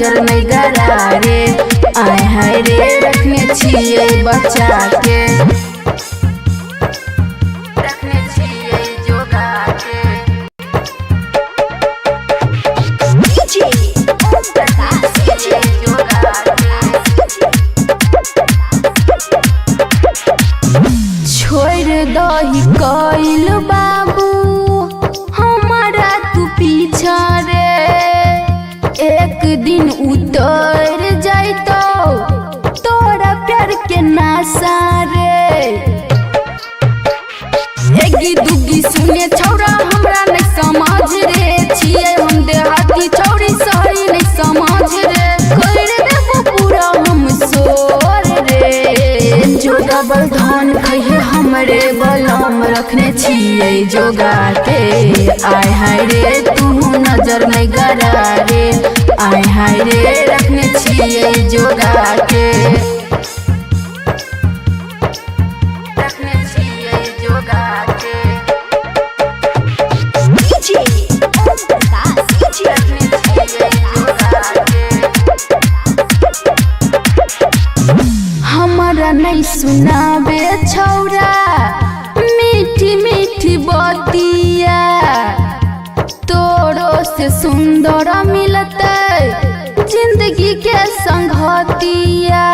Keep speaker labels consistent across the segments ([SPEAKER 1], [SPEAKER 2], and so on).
[SPEAKER 1] नजर नहीं गड़ा रे। आए हाय रे रखने छिए बचा के, रखने छिए जोगा के। छोड़ दही कइल बाबू हमारा तू पीछा रे। एक दिन उतर जाइतो तोरा प्यार के नासा रे। एगी दुगी सुने छौरा हमरा नहीं समझ रे। छिए हम देहाती छौरी सही नहीं समझ रे। कर देबो पूरा हम सोर रे। जो डबल धन खइहे हमरे बलम रखने छिए जोगा के। आय हाय रे तू नजर नहीं गड़ा रे। आय हाय रे रखने छिए जोगा के, रखने छिए जोगा के। हमारा नहीं सुनाबे छौरा मीठी मीठी बतिया। तोरो से सुंदर मिलते जिंदगी के संगतिया।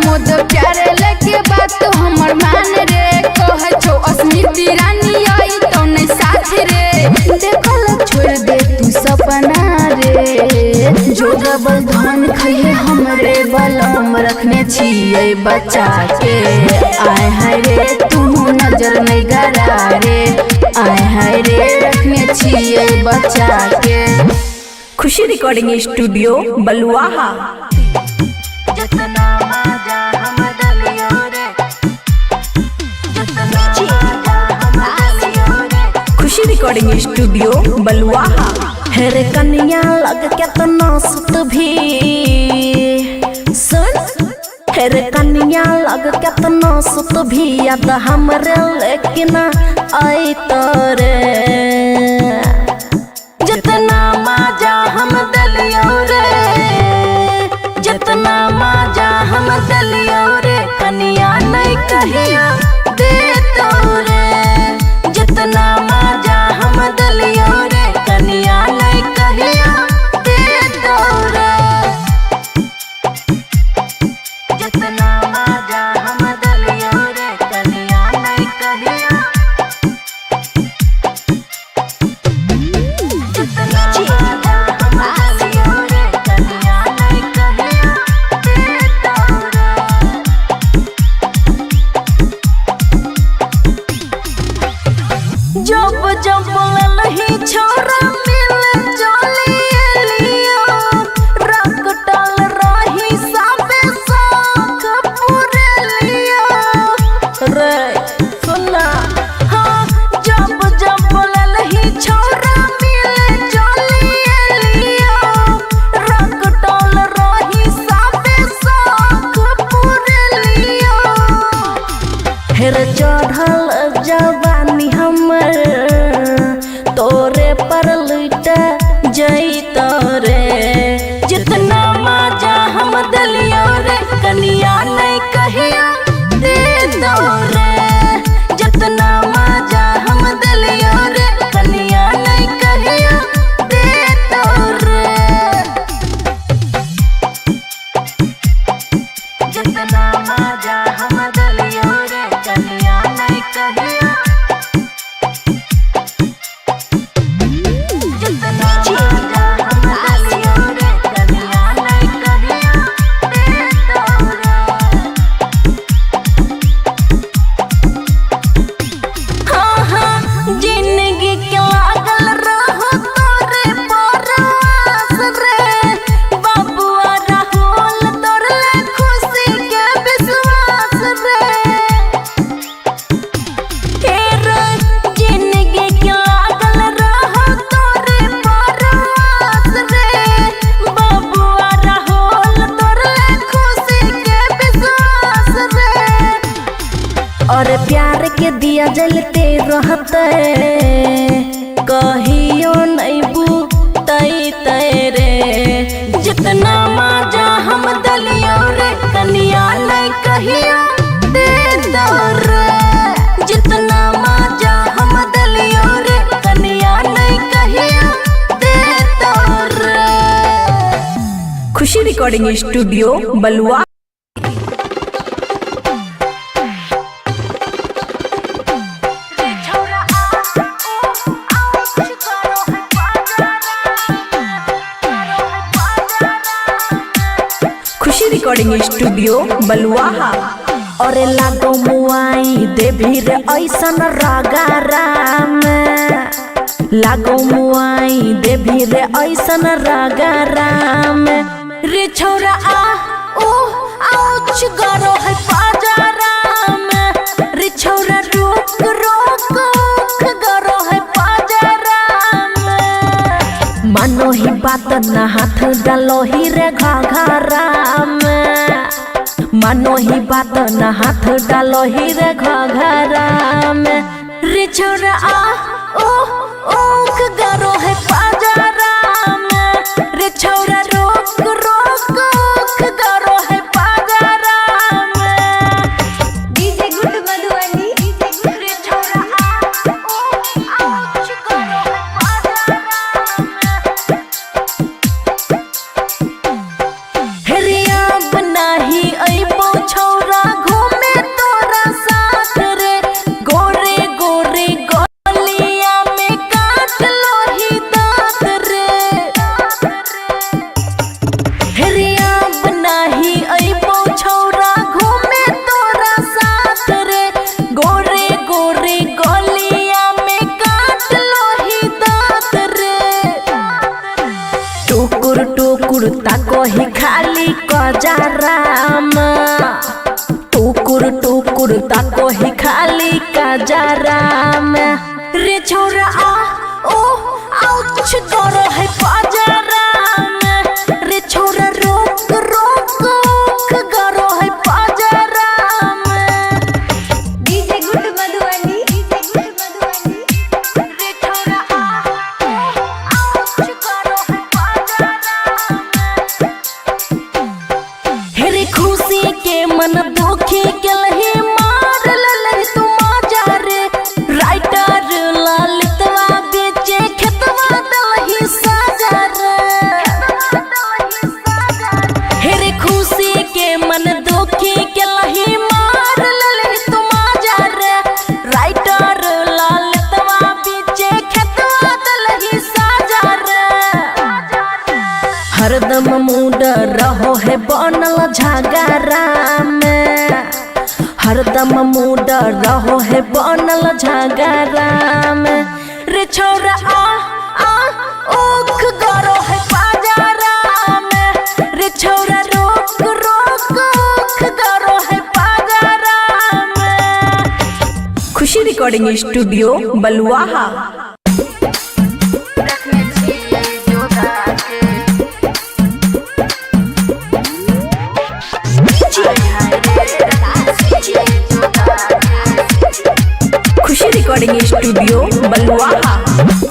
[SPEAKER 1] मोद प्यारे लेके बात हमर मान रे। कहे छो अस्मिती रानी आई तो नहीं साथ रे। देखल छोड़ दे तू सपना रे। जो डबल धन खइहे हमरे बलम रखने छिए बचा के। आय हाय रे तू नजर नहीं गड़ा रे। आय हाय रे रखने छिए बचा के।
[SPEAKER 2] खुशी रिकॉर्डिंग स्टूडियो बलुआहा। खुशी रिकॉर्डिंग स्टूडियो बलुआहा। हेरे कन्या लग के तो नासुत भी सुन। हेरे कन्या लग के तो नासुत भी याद हमरे लेकिन आई तोरे। जितना मजा हम दलियो रे, जितना मजा हम दलियो रे। कन्या नहीं कहिया दे तोरे। जितना मजा हम दलियो रे कन्या नहीं कहिया दे तोरे। जितना मजा हम दलियो रे कन्या नहीं कहिया। जितना मजा हम दलियो रे कन्या नहीं कहिया दे तोरे। जब जब ललही छोरा मिल चली लियो। रख डाल रही साबे साख पूरे लियो रे। सुना हाँ जब जब ललही छोरा मिल चली लियो। रख डाल रही साबे साख पूरे लियो। हेर चढ़ल जवानी हमर तोरे पर लुट जइतो रे। जितना मजा हम दलियो रे कन्या नहीं कहिया दे दो रे। जितना मजा हम दलियो रे कन्या नहीं कहिया दे दो रे। जितना मजा हम दलियो रे कन्या नहीं कहिया। जितना रिकॉर्डिंग स्टूडियो बलुआ। खुशी रिकॉर्डिंग स्टूडियो बलुआ।
[SPEAKER 3] और लागो मुआई देवी रे ऐसन रागाराम, लागो मुआई देवी रे ऐसन रागाराम। रे छोरा आ ओ आउच गरो है पाजाराम, रे छोरा रोक रोक गरो है पाजाराम। मानो ही बात ना हाथ डालो ही रे घाघराम, मानो ही बात ना हाथ डालो ही रे घाघराम। रे छोरा आ ओ ओक गरो है पाजाराम, रे छोरा रोक रोक गरो है पाजाराम।
[SPEAKER 1] डीजे गुड मधुबनी
[SPEAKER 3] रे छोरा आ ओ आउच गरो है पाजाराम। हेरिया बनाही अइबो छोरा घूमे तोरा साथ रे, गोरे गोरे गलिया में काट लो ही दांत रे। हेरिया बनाही अइबो छोरा घूमे तोरा साथ रे, गोरे गोरे गलिया में काट लो ही दांत रे। टुकुर टुकुर ताको ही खाली कजाराम, टुकुर टुकुर ताको ही खाली कजाराम। रे छोरा आ ओ आउच गरो है पाजाराम, रे छोरा रोक रोक गरो है पाजाराम।
[SPEAKER 1] डीजे गुड मधुबनी
[SPEAKER 3] रे छोरा आ ओ आउच गरो है पाजाराम। हेरे खुशी के मन दुखी के लही मार ललही तू माजा रे, राइटर ललितवा बेचे खेतवा दलही साजा रे। हेरे खुशी के मन दुखी के लही मार ललही तू माजा रे, राइटर ललितवा बेचे खेतवा दलही साजा रे। हरदम मूड रहो है बनल झगराम, हरदम मूड रहो है बनल झगराम। रे छोरा आ ओख गरो है पाजाराम, रे छोरा रोक रोक गरो है पाजाराम।
[SPEAKER 2] खुशी रिकॉर्डिंग स्टूडियो बलुआ। खुशी रिकॉर्डिंग स्टूडियो बलुआ।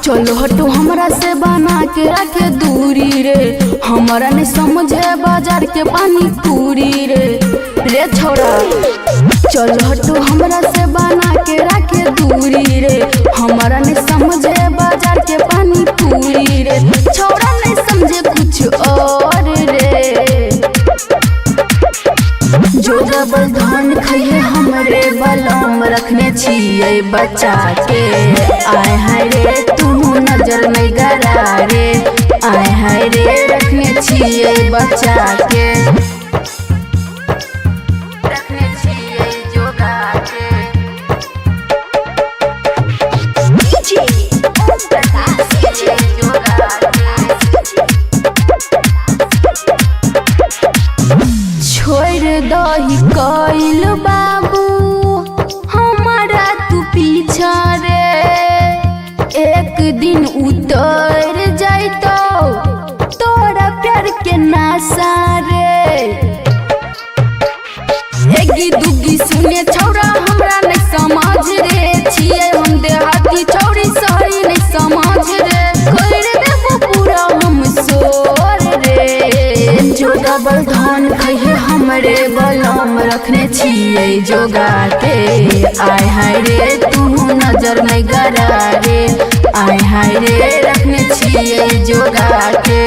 [SPEAKER 1] चलो हटो हमरा से बना के रखे दूरी रे, हमारा नहीं समझे बाजार के पानी पूरी रे। रे छोरा चलो हटो हमरा से बना के रखे दूरी रे, हमारा नहीं समझे बाजार के पानी पूरी रे। छोरा नहीं समझे कुछ और रे, जो डबल धान खइए हमरे बलम रखने छिए बच्चा के। आय हाय रे तू नजर नहीं गरा रे, आय हाय रे रखने छिए बच्चा के, रखने छिए जोगा के। छोड़ दही कइल बाबू हमारा तू पीछा रे, एक दिन उतर जाइतो तोरा प्यार के नासा रे। एगी दुगी सुने छौरा हमरा नहीं समझ रे, छिए हम देहाती छौरी शहरी नहीं समझ रे। कर देबो पूरा हम सोर रे, जो डबल धान खइए हमरे बलम रखने छिए जोगा के। आय हाय रे तू नजर नहीं गरा रे, आय हाय रे रखने छिए जोगा के।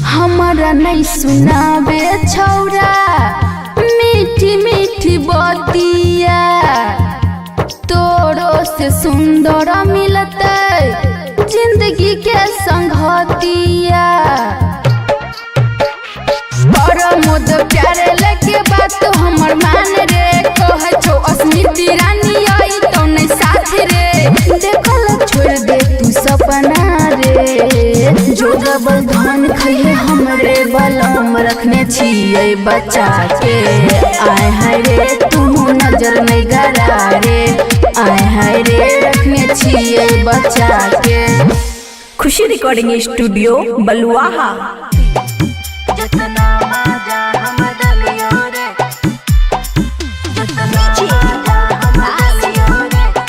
[SPEAKER 1] हमारा नहीं सुनावे छौरा मीठी मीठी बतिया, तोरो से सुंदर मिलते जिंदगी के संगतिया। मोद प्यारे लेके बात हमर मान रे, कह छो अस्मिती रानी आई तो नहीं साथ रे। देखल छोड़ दे तू सपना रे, जो डबल धान खइले हमरे बलम रखने छिए बचा के। आय हाय रे तू नजर नहीं गरा रे, आय हाय रे रखने छिए बचा के।
[SPEAKER 3] खुशी रिकॉर्डिंग स्टूडियो बलुआहा।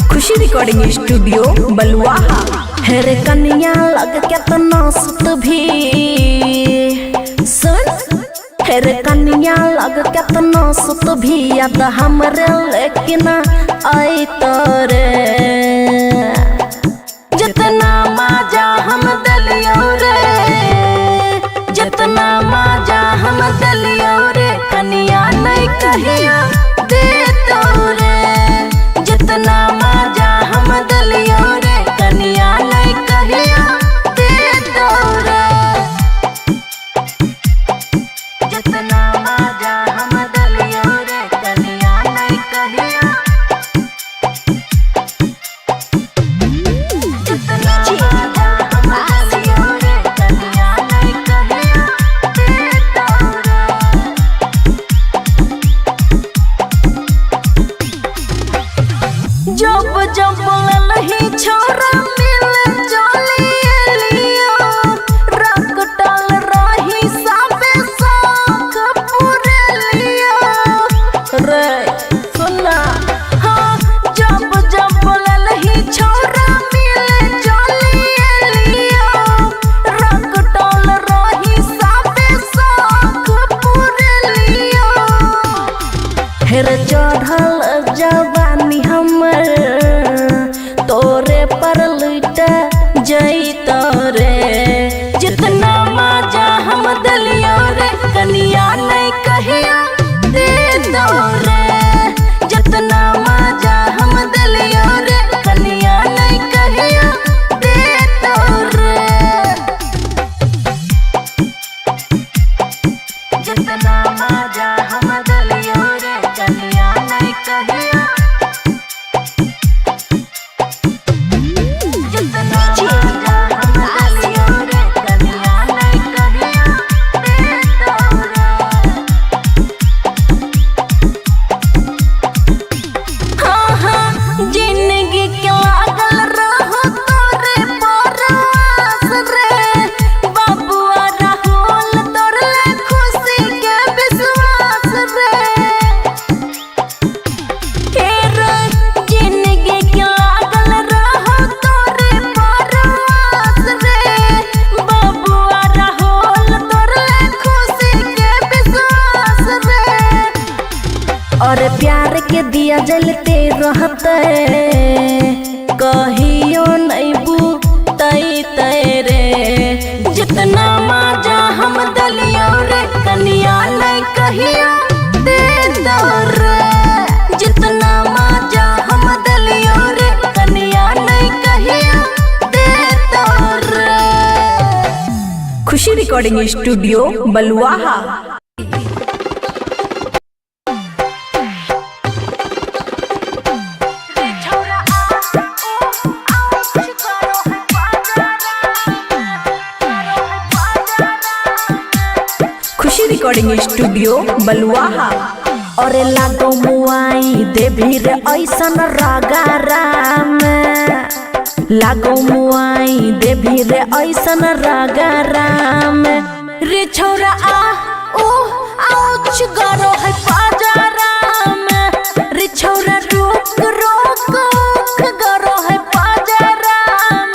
[SPEAKER 3] खुशी रिकॉर्डिंग स्टूडियो बलुआहा। हेरे कन्या लग केतना सुत भी सुन, हेरे कन्या लग केतना सुत भी याद हमरे लेकिन आई तोरे। जितना मजा हम दलियो रे, जितना मजा हम दलियो रे, कन्या नहीं कहिया दे तो रे। जितना मजा हम दलियो रे, कन्या नहीं कहिया दे तो रे। जितना मजा हम दलियो रे, कन्या नहीं कहिया। जितना मजा हम दलियो रे, कन्या नहीं कहिया दे तो रे। जब जब लही छोरा मिले चलिए लियो, रंग डाल रही सबे शौक पूरे लियो रे। सुना हाँ, जब जब लही छोरा मिले चलिए लियो, रंग डाल रही सबे शौक पूरे लियो। हेर चढ़ल जवानी हमर तोरे पर लुट जैत रे। जितना मजा हम दलियो रे, कन्या नहीं कहिया दे दो रे। जितना मजा हम दलियो रे, कन्या नहीं कहिया दे दो रे। जितना मजा हम दलियो रे, कन्या नहीं कहिया। जितना मजा हम दलियो रे, कन्या नहीं कहिया दे दो रे। हाँ हाँ, जिंदगी के लागल रहो तोरे परवास रे। बाबुआ राहुल तोरे खुशी के विश्वास रे। जिंदगी के लागल रहो तोरे परवास रे। बाबुआ राहुल तोरे खुशी के विश्वास रे। और प्यार के दिया जलते रहते, कहियो नहीं बुतई तेरे। जितना मजा हम दलियो रे, कन्या नहीं कहिया दे दो रे। जितना मजा हम दलियो रे, कन्या नहीं कहिया दे दो रे। खुशी रिकॉर्डिंग स्टूडियो बलुआहा। खुशी रिकॉर्डिंग स्टूडियो बलुआहा। और लागो मुआई देवी रे ऐसन रगारा में, लागो मुआई देवी रे ऐसन रगारा में। रे छौरा आ ओ आउच गरो है पाजरा में। रे छौरा रोक रोक गरो है पाजरा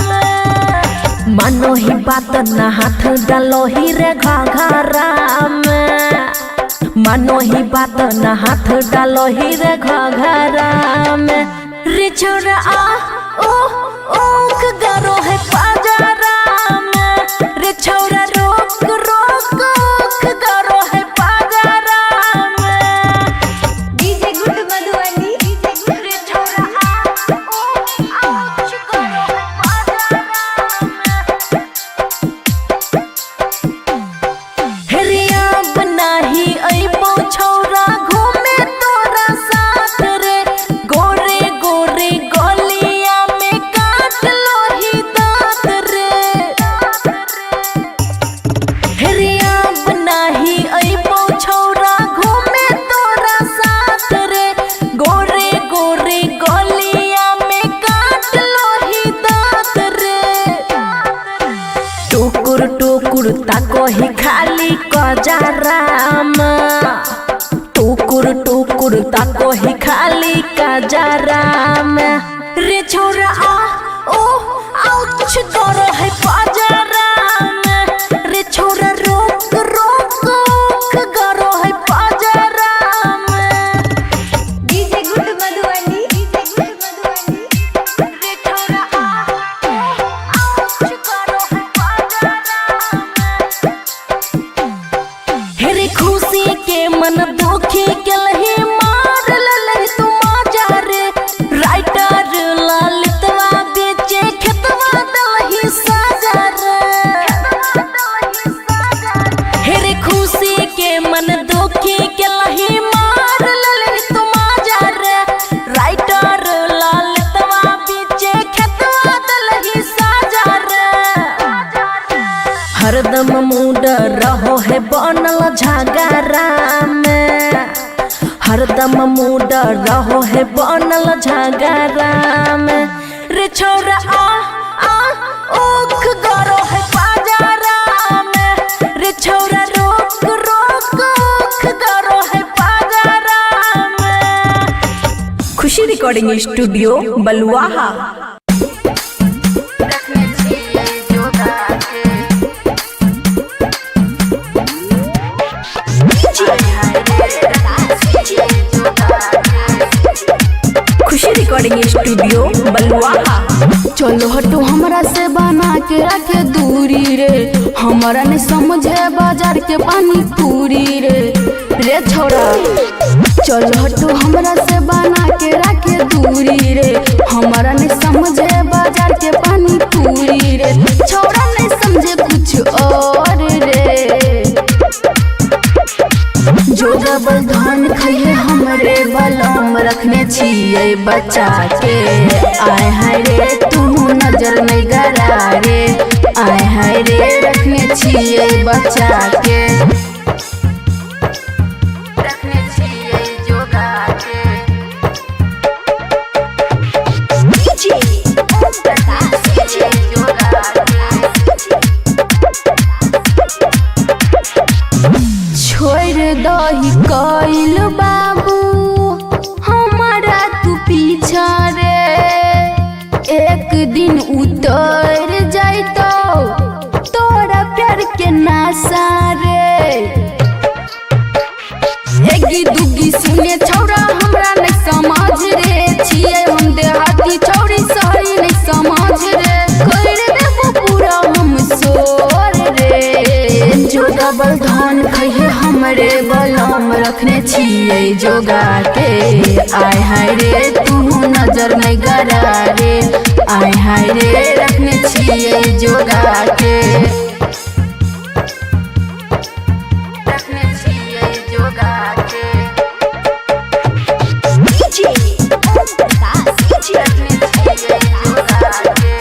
[SPEAKER 3] में। मानो ही बात ना हाथ डालो ही रे घाघरा में। मानो ही बात ना हाथ डालो ही रे घाघरा में। रे छौरा आ ओ गरो है पाजरा में। टुकुर टुकुर ताको ही खाली कजराम टुकुर टुकुर ताको ही खाली कजराम रे छोरा आ ओ आउच करो है पजराम रे छोरा रोक रोक करो है पजराम
[SPEAKER 2] डीजे गुड मधुबनी
[SPEAKER 3] रे छोरा आ आउच करो है पजराम हेरे खुशी के मन दुखी के लही मार ललही तू मजा रे राइटर ललितवा बेचे खेतवा दलही साजा रे हेरे खुशी के मन दुखी के लही मार ललही तू मजा रे राइटर ललितवा बेचे खेतवा दलही साजा रे हरदम मूड रहो है बनल झगड़ा में हरदम मूड रहो है बनल झगड़ा में रे छोरा आ ओख गरो है बाजारा में रे छोरा रोक रोक ओख गरो है बाजारा में खुशी रिकॉर्डिंग स्टूडियो बलुआहा
[SPEAKER 1] रखने छिए जोगा के
[SPEAKER 3] खुशी रिकॉर्डिंग स्टूडियो बलुआहा
[SPEAKER 1] चलो हटो हमरा से बना के रखे दूरी रे हमारा नहीं समझे बाजार के पानी पूरी रे छोरा चलो हटो हमरा से बना के रखे दूरी रे हमारा नहीं समझे बाजार के पानी पूरी रे छोरा नहीं समझे कुछ और रे जो डबल धान खाइए हमरे बलम रखने छिए बचा के आए हाय रे तू नजर नहीं गरा रे आए हाय रे रखने छिए बचा के रखने छिए जोगा के
[SPEAKER 2] डीजे ओम प्रकाश डीजे
[SPEAKER 1] जोगा छोड़ दही कइल बाबू हमारा तू पीछा रे एक दिन उतर जाइतो तोरा प्यार के नासा रे एगी दुगी सुने छौरा हमरा नहीं समझ रे छिए हम देहाती छौरी सही नहीं समझ रे कर देबो पूरा हम सोर रे जो डबल धान खाइए हमरे बलम रखने छिए जोगा के आय हाय रे तू नजर नहीं गरा रे आय हाय रे रखने छिए जोगा के रखने छिए जोगा के
[SPEAKER 2] डीजे ओम प्रकाश डीजे
[SPEAKER 1] रखने छिए जोगा के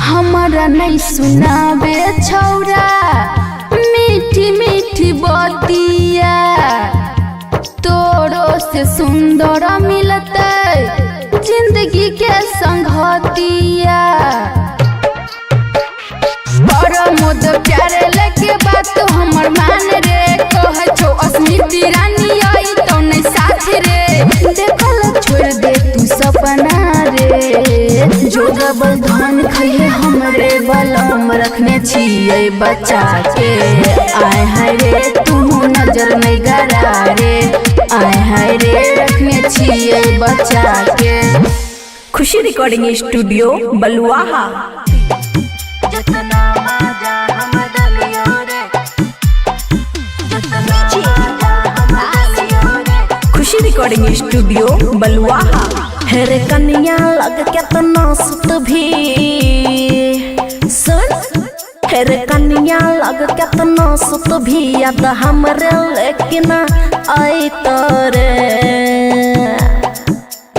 [SPEAKER 1] हमारा नहीं सुनाबे छौरा मीठी मीठी बतिया तोरो से सुंदर मिलते जिंदगी के संगतिया प्रमोद प्यारे लेके बात हमर मान रे कह छो अस्मिती रानी आई तो नहीं साथ रे देखल छोड़ दे तू सपना रे जो डबल धान खाइए हमरे बलम रखने छिए बचा के आय हाय रे तू नजर नहीं गरा रे आय हाय रे रखने छिए बचा के
[SPEAKER 3] खुशी रिकॉर्डिंग स्टूडियो बलुआहा
[SPEAKER 2] जितना मजा हम दलियो रे जितना मजा हम दलियो रे
[SPEAKER 3] खुशी रिकॉर्डिंग स्टूडियो बलुआहा हेरे कन्या लग केतना सुत भी सुन हेरे कन्या लग केतना सुत भी याद हमरे लेकिन आई तोरे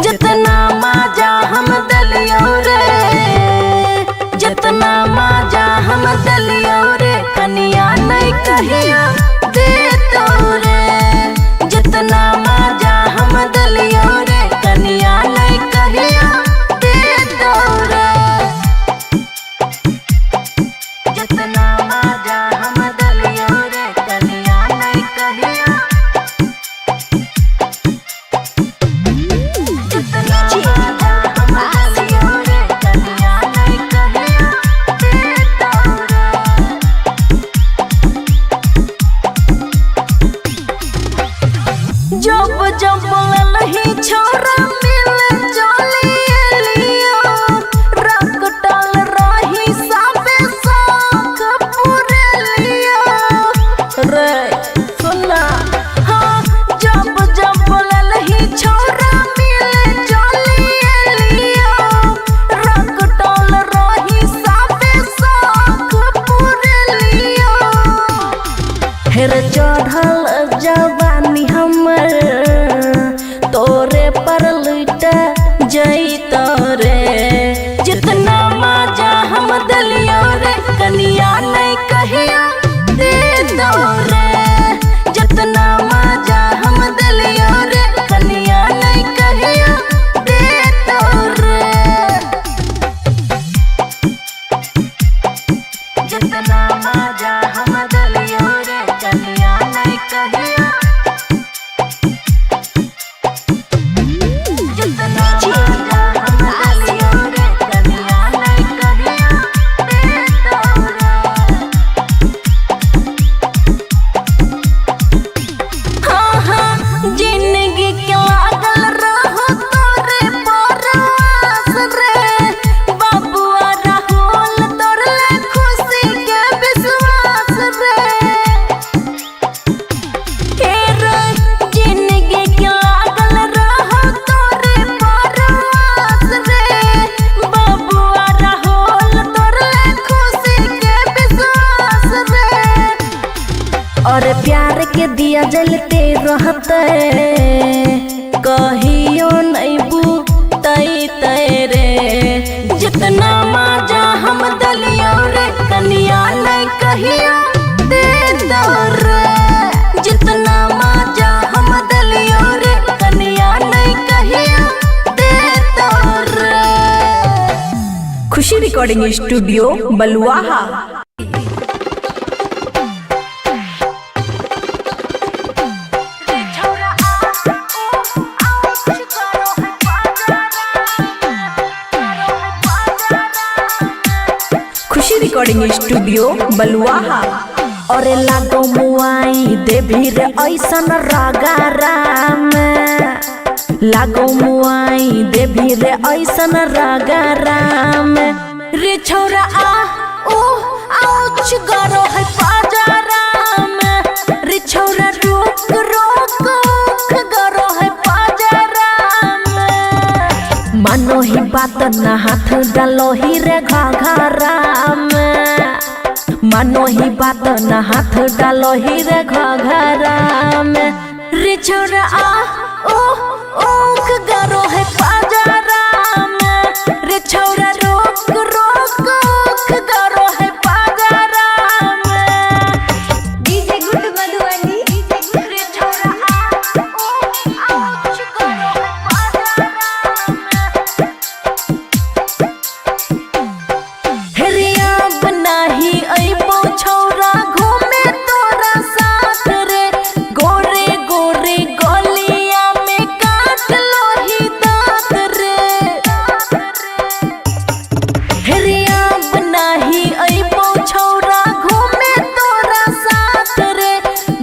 [SPEAKER 3] जितना मजा हम दलियो रे जितना मजा हम दलियो रे कन्या नहीं कहिया दे तोरे जितना मजा हम दलियो रे कन्या नहीं कहिया दे तोरे दिया जलते रहते कहियो नहीं बुतई तेरे जितना मजा हम दलिया रे कनिया नहीं कहियो दे दो रे जितना मजा हम दलिया रे कनिया नहीं कहियो दे दो रे। खुशी रिकॉर्डिंग स्टूडियो बलुआहा। खुशी रिकॉर्डिंग स्टूडियो बलुआहा। और लागो मुआई देवी रे ऐसन रगाराम लागो मुआई देवी रे ऐसन रगाराम रे छोरा आ ओ आउच गरो है पाजाराम रे छोरा रोक रोक गरो है पाजाराम मानो ही बात ना हाथ डालो ही रे घाघराम मानो ही बात ना हाथ डालो ही रे घाघराम रे छोरा आ ओ ओख गरो है पाजाराम रे छोरा रोक रोक ओख गरो है पाजाराम
[SPEAKER 1] डीजे गुड मधुबनी
[SPEAKER 3] रे छोरा आ ओ आउच गरो है पाजाराम हेरिया बनाही अइबो छोरा घूमे तोरा साथ रे गोरे गोरे गलिया में काट लो ही दांत रे हेरिया बनाही अइबो छोरा घूमे तोरा साथ रे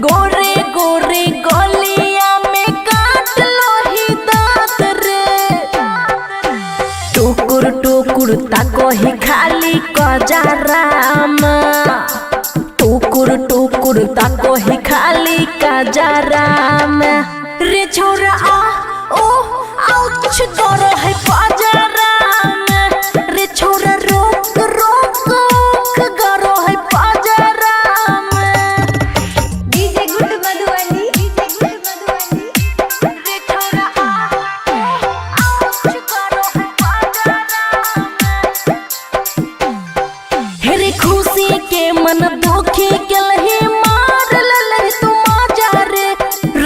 [SPEAKER 3] गोरे गोरे गलिया में काट लो ही दांत रे टुकुर टुकुर ताको ही खाली कजाराम टुकुर टुकुर ताको ही खाली कजाराम रे छोरा आ ओ आउच गरो है पाजाराम रे छोरा रोक रोक ओख गरो है पाजाराम
[SPEAKER 1] डीजे गुड मधुबनी
[SPEAKER 3] रे छोरा आ ओ आउच गरो है पाजाराम हेरे खुशी के मन दुखी के लही मार ललही तू माजा रे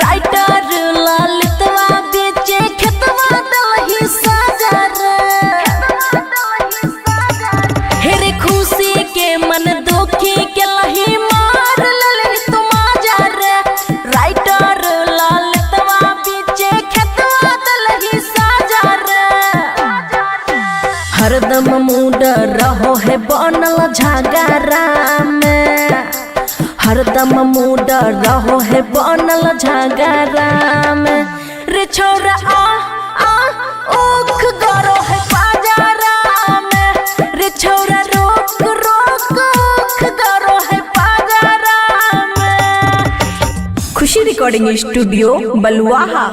[SPEAKER 3] राइटर ललितवा बेचे खेतवा दलही साजा रे हेरे खुशी के मन दुखी के लही मार ललही तू माजा रे राइटर ललितवा बेचे खेतवा दलही साजा रे हरदम मूड रहो है बनल झगराम हरदम मूड रहो है बनल झगराम रे छोरा आ ओख गरो है पाजाराम रे छोरा रोक रोक ओख गरो है पाजाराम। खुशी रिकॉर्डिंग स्टूडियो बलुआहा।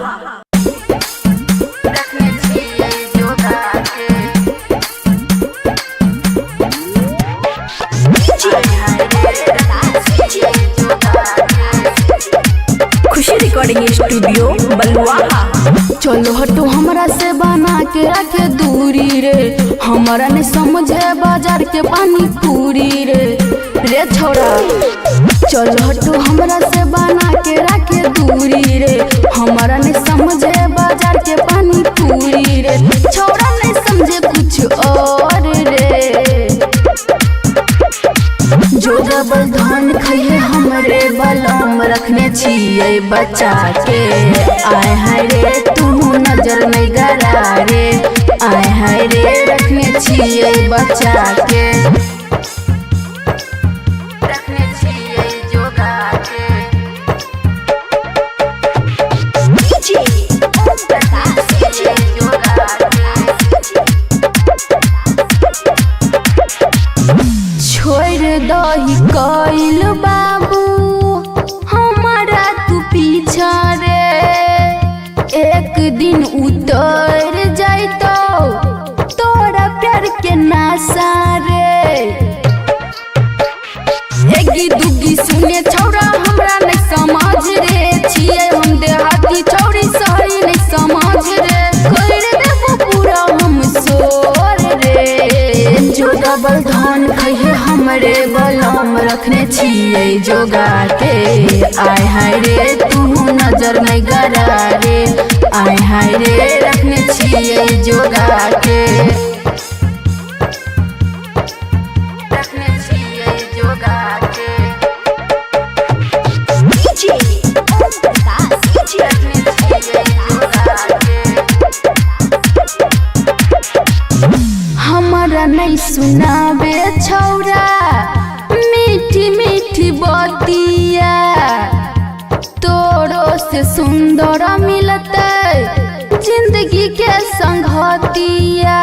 [SPEAKER 3] खुशी रिकॉर्डिंग स्टूडियो बलुआहा।
[SPEAKER 1] चलो हटो हमरा से बना के रखे दूरी रे हमारा ने समझे बाजार के पानी पूरी रे छोरा चलो हटो हमरा से बना के रखे दूरी रे हमारा ने समझे बाजार के पानी पूरी रे छोरा नहीं समझे कुछ और रे जो डबल धान खाइए हमरे बलम रखने छिए बचा के आए हाय रे तू नजर नहीं गरा रे आए हाय रे रखने छिए बचा के रखने छिए जोगा के डीजे ओम प्रकाश डीजे जोगा छोड़ दही कइल बाबू हमारा तू पीछा रे एक दिन उतर जाइतो तोरा प्यार के नासा रे एगी दुगी सुने छोड़ा हमरा नहीं समझ रे देहाती छौरी सही नहीं समझ रे कर देबो पूरा हम सोर रे जो डबल धन खइहे हमरे बलम रखने छिए जोगा के आय हाय रे तू नजर नहीं गरा रे आय हाय रे रखने छिए जोगा के रखने छिए जोगा के हमारा नहीं सुनाबे छौरा मीठी मीठी बतिया तोरो से सुंदर मिलते जिंदगी के संगतिया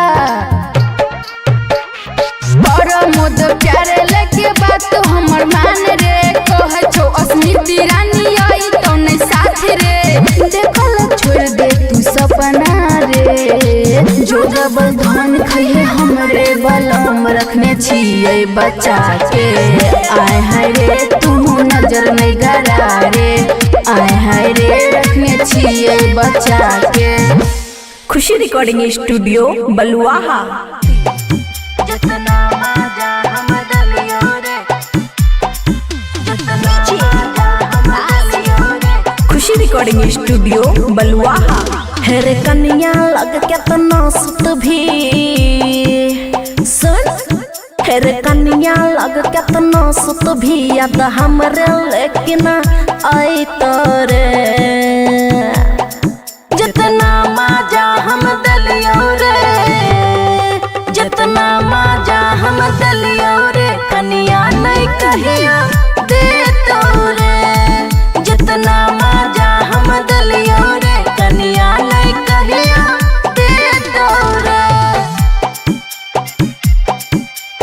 [SPEAKER 1] मोद प्यारे लेके बात हमर मान रे कह छो अस्मिती रानी आई तो नहीं साथ रे देखल छोड़ दे तू सपना रे जो डबल धन खइहे हमरे बलम रखने छिए बच्चा के आय हाय रे तू नजर नहीं गरा रे आय हाय रे रखने छिए बच्चा के।
[SPEAKER 3] खुशी रिकॉर्डिंग स्टूडियो बलुआहा। खुशी रिकॉर्डिंग स्टूडियो बलुआहा। हेरे कन्या लग के तना सुत भी सुन हेरे कन्या लग के तना सुत भी याद हमरे लेकिन आई तोरे जितना मजा हम दलियो रे जितना मजा हम दलियो रे कन्या नहीं कहिया दे तोरे जितना मजा हम दलियो रे कन्या नहीं कहिया दे तोरे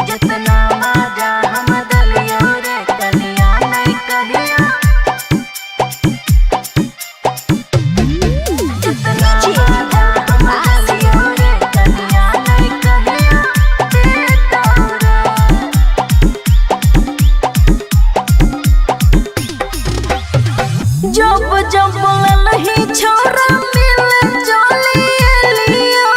[SPEAKER 3] जितना मजा हम दलियो रे कन्या नहीं कहिया जितना मजा हम दलियो रे कन्या नहीं कहिया दे तोरे। जब जब ललही छोरा मिल चली लियो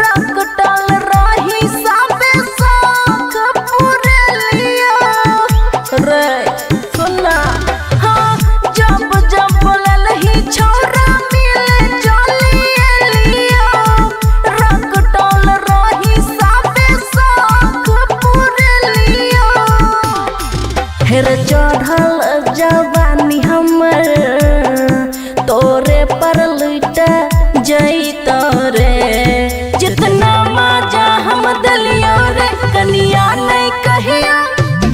[SPEAKER 3] रंग डाल रही साबे साख पूरे लियो रे सुना हाँ जब जब ललही छोरा मिल चली लियो रंग डाल रही साबे साख पूरे लियो हेर चढ़ल जवानी हमर तोरे पर लुट जई तोरे जितना मजा हम दलियो रे कन्या नहीं कहिया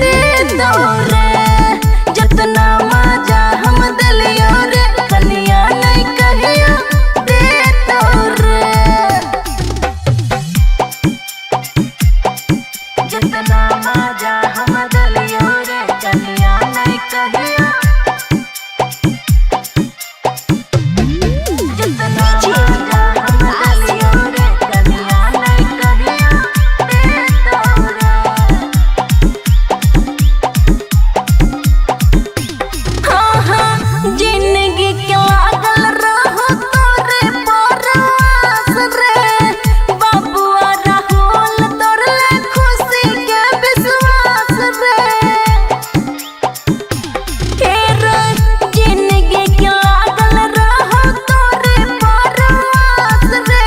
[SPEAKER 3] दे तोरे जितना मजा हम दलियो रे कन्या नहीं कहिया दे तोरे जितना मजा हम दलियो रे कन्या नहीं कहिया जितना मजा हम दलियो रे कन्या नहीं कहिया दे तोरे। हाँ हाँ जिंदगी के लागल रहो तोरे परवास रे बाबुआ राहुल तोरे खुशी के विश्वास रे जिंदगी के लागल रहो तोरे परवास रे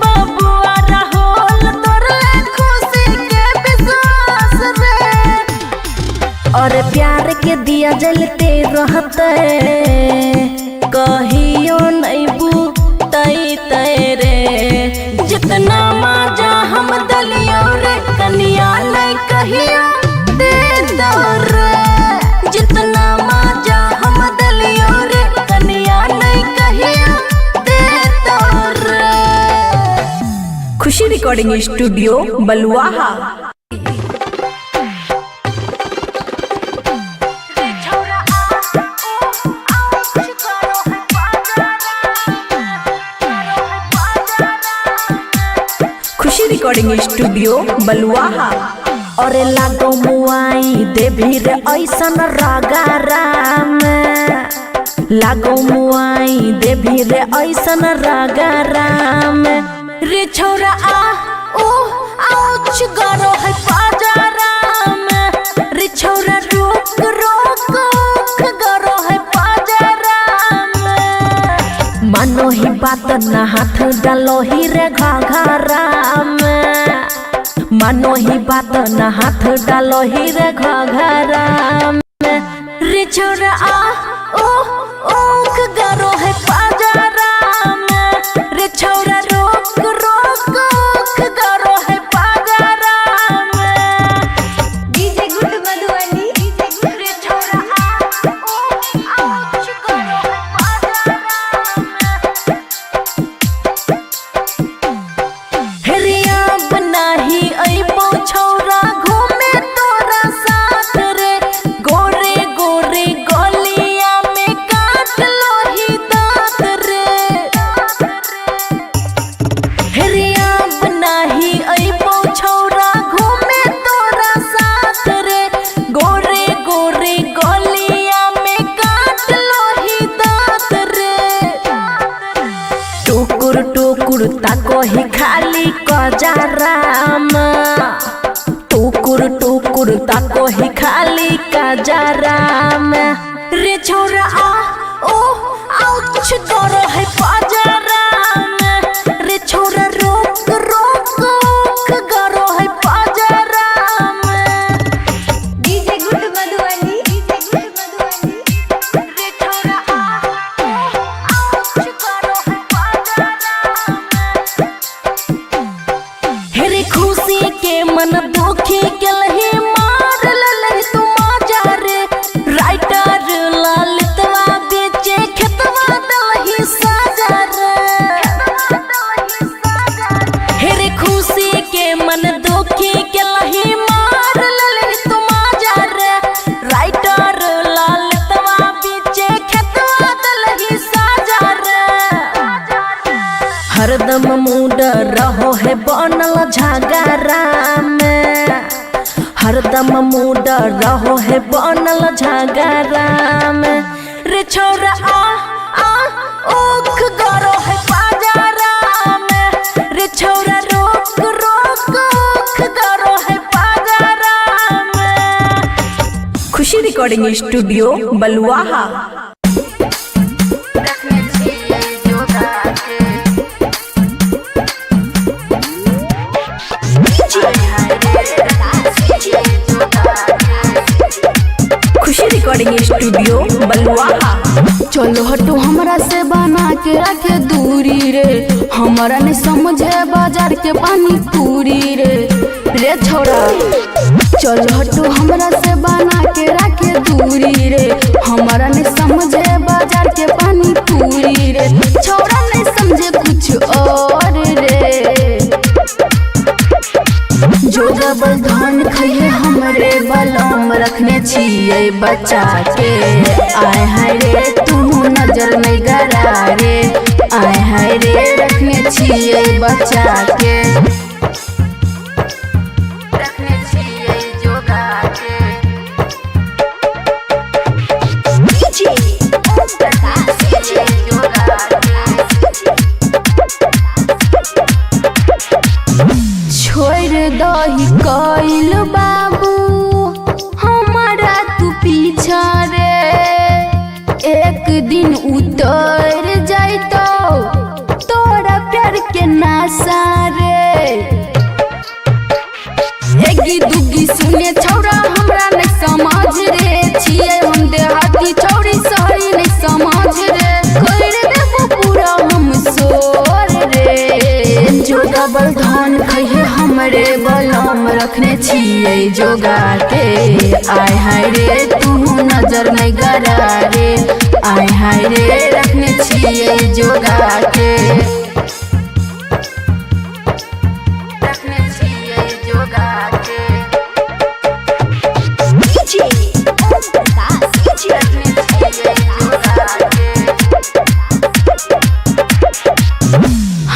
[SPEAKER 3] बाबुआ राहुल तोरे खुशी के विश्वास रे और प्यार के दिया जलते रहते कहियो नहीं बुतई तेरे जितना मजा हम दलियो रे कन्या नहीं कहिया दे तोरे जितना मजा हम दलियो रे कन्या नहीं कहिया दे तोरे। खुशी रिकॉर्डिंग स्टूडियो बलुआहा। खुशी रिकॉर्डिंग स्टूडियो बलुआहा। और लागो मुआई दे भी रे ऐसन रगारा में लागो मुआई देवी रे ऐसन रागाराम रे छोरा आ ओ आउच गरो है पाजाराम रे छोरा रोक रोक गरो है पाजाराम मानो ही बात ना हाथ डालो ही रे घाघराम मानो ही बात ना हाथ डालो ही रे घाघराम रे छोरा आ ओ ओक गरो है पाजाराम रे छोरा रोक रोक ओक गरो है पाजाराम
[SPEAKER 2] डीजे गुड मधुबनी
[SPEAKER 3] रे छोरा आ ओ आउच गरो है पाजाराम हेरिया बनाही अइबो छोरा घूमे तोरा साथ रे गोरे गोरे गलिया में काट लो ही दांत रे हेरिया बनाही अइबो छोरा घूमे तोरा साथ रे गोरे गोरे गलिया में काट लो ही दांत रे टुकुर टुकुर ताको ही खाली कजाराम टुकुर टुकुर ताको ही खाली कजाराम रे छोरा आ ओ आउच गरो है पाजाराम रे छोरा रोक रोक ओक गरो है पाजाराम
[SPEAKER 2] डीजे गुड मधुबनी
[SPEAKER 3] रे छोरा आ आउच गरो है पाजाराम हेरे खुशी के मन दुखी के लही मार ललही तू माजा रे राइटर ललितवा बेचे खेतवा दलही साजा रे हेरे खुशी के मन दुखी के लही मार ललही तू माजा रे राइटर ललितवा बेचे खेतवा दलही साजा रे हरदम मूड रहो है बनल झगड़ा में हरदम मूड रहो है बनल झगड़ा में रे छोरा आ ओख गरो है पाजाराम रे छोरा रोक रोक ओख गरो है पाजाराम खुशी रिकॉर्डिंग स्टूडियो बलुआहा
[SPEAKER 1] रखने छियै जोगा के
[SPEAKER 3] खुशी रिकॉर्डिंग स्टूडियो बलुआहा
[SPEAKER 1] चलो हटो हमरा से बना के रखे दूरी रे हमारा नहीं समझे बाजार के पानी पूरी रे छोरा चलो हटो हमरा से बना के रखे दूरी रे हमारा नहीं समझे बाजार के पानी पूरी रे छोरा नहीं समझे कुछ और रे जो डबल धान खइए हमरे बलम रखने छियै बच्चा के आय हाय रे तू नजर नहीं गरा रे आय हाय रे रखने छियै बच्चा के रखने छियै जोगा के छोड़ दही कइल बाबू हमारा तू पीछा रे एक दिन उतर जाइतो तोरा प्यार के नासा रे एगी दुगी सुने छौरा हमरा नहीं समझ रे छियै हम देहाती छौरी सही नहीं समझ रे कर देबो पूरा हम सोर रे जो डबल धान खइए हमरे बलम रखने छियै जोगा के आय हाय रे तू नजर नहीं गरा रे आय हाय रे रखने छियै जोगा के रखने छियै जोगा के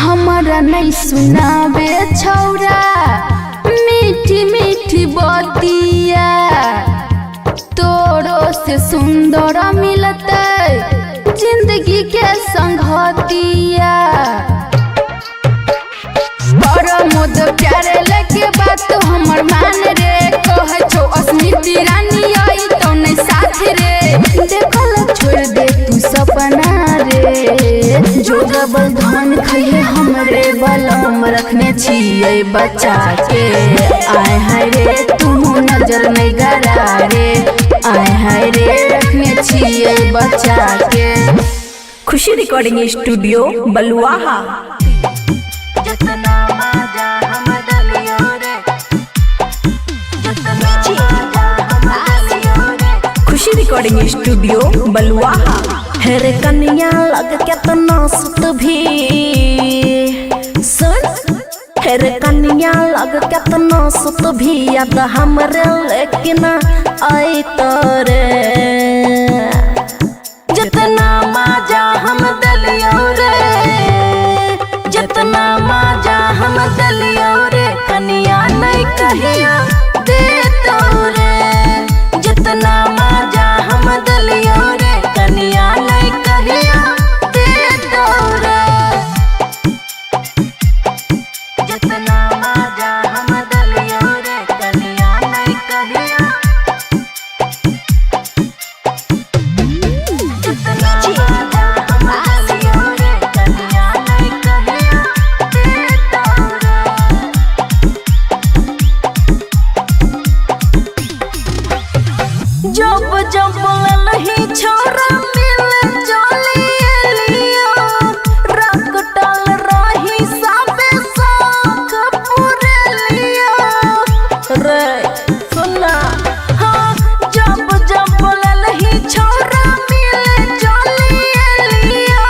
[SPEAKER 1] हमारा नहीं सुनाबे छौरा मीठी मीठी बतिया तोरो से सुंदर मिलते जिंदगी के संगतिया प्रमोद प्यारे लेके बात हमर मान रे कह छो स्मृति रानी आई तो नहीं साथ रे देखल छोड़ दे तू सपना रे जो डबल धन खइए हमरे बलम रखने छिए बच्चा के आए हाय रे तू नजर नहीं गरा रे आए हाय रे रखने छिए बच्चा के।
[SPEAKER 3] खुशी रिकॉर्डिंग स्टूडियो बलुआहा। खुशी रिकॉर्डिंग स्टूडियो बलुआहा। हेरे कन्या लग केतना सुत भी सुन हेरे कन्या लग केतना सुत भी याद हमरे लेकिन आई तोरे जितना मजा हम दलियो रे जितना मजा हम दलियो रे कन्या नहीं कहिया दे तोरे जितना मजा हम दलियो रे कन्या नहीं कहिया दे तोरे जितना मजा हम दलियो रे कन्या नहीं कहिया जितना मजा हम दलियो रे कन्या नहीं कहिया दे तोरे। जब जब ललही छोरा मिले चली लियो रंग डाल रही साबे साख पूरे लियो रे सुना हाँ जब जब ललही छोरा मिले चली लियो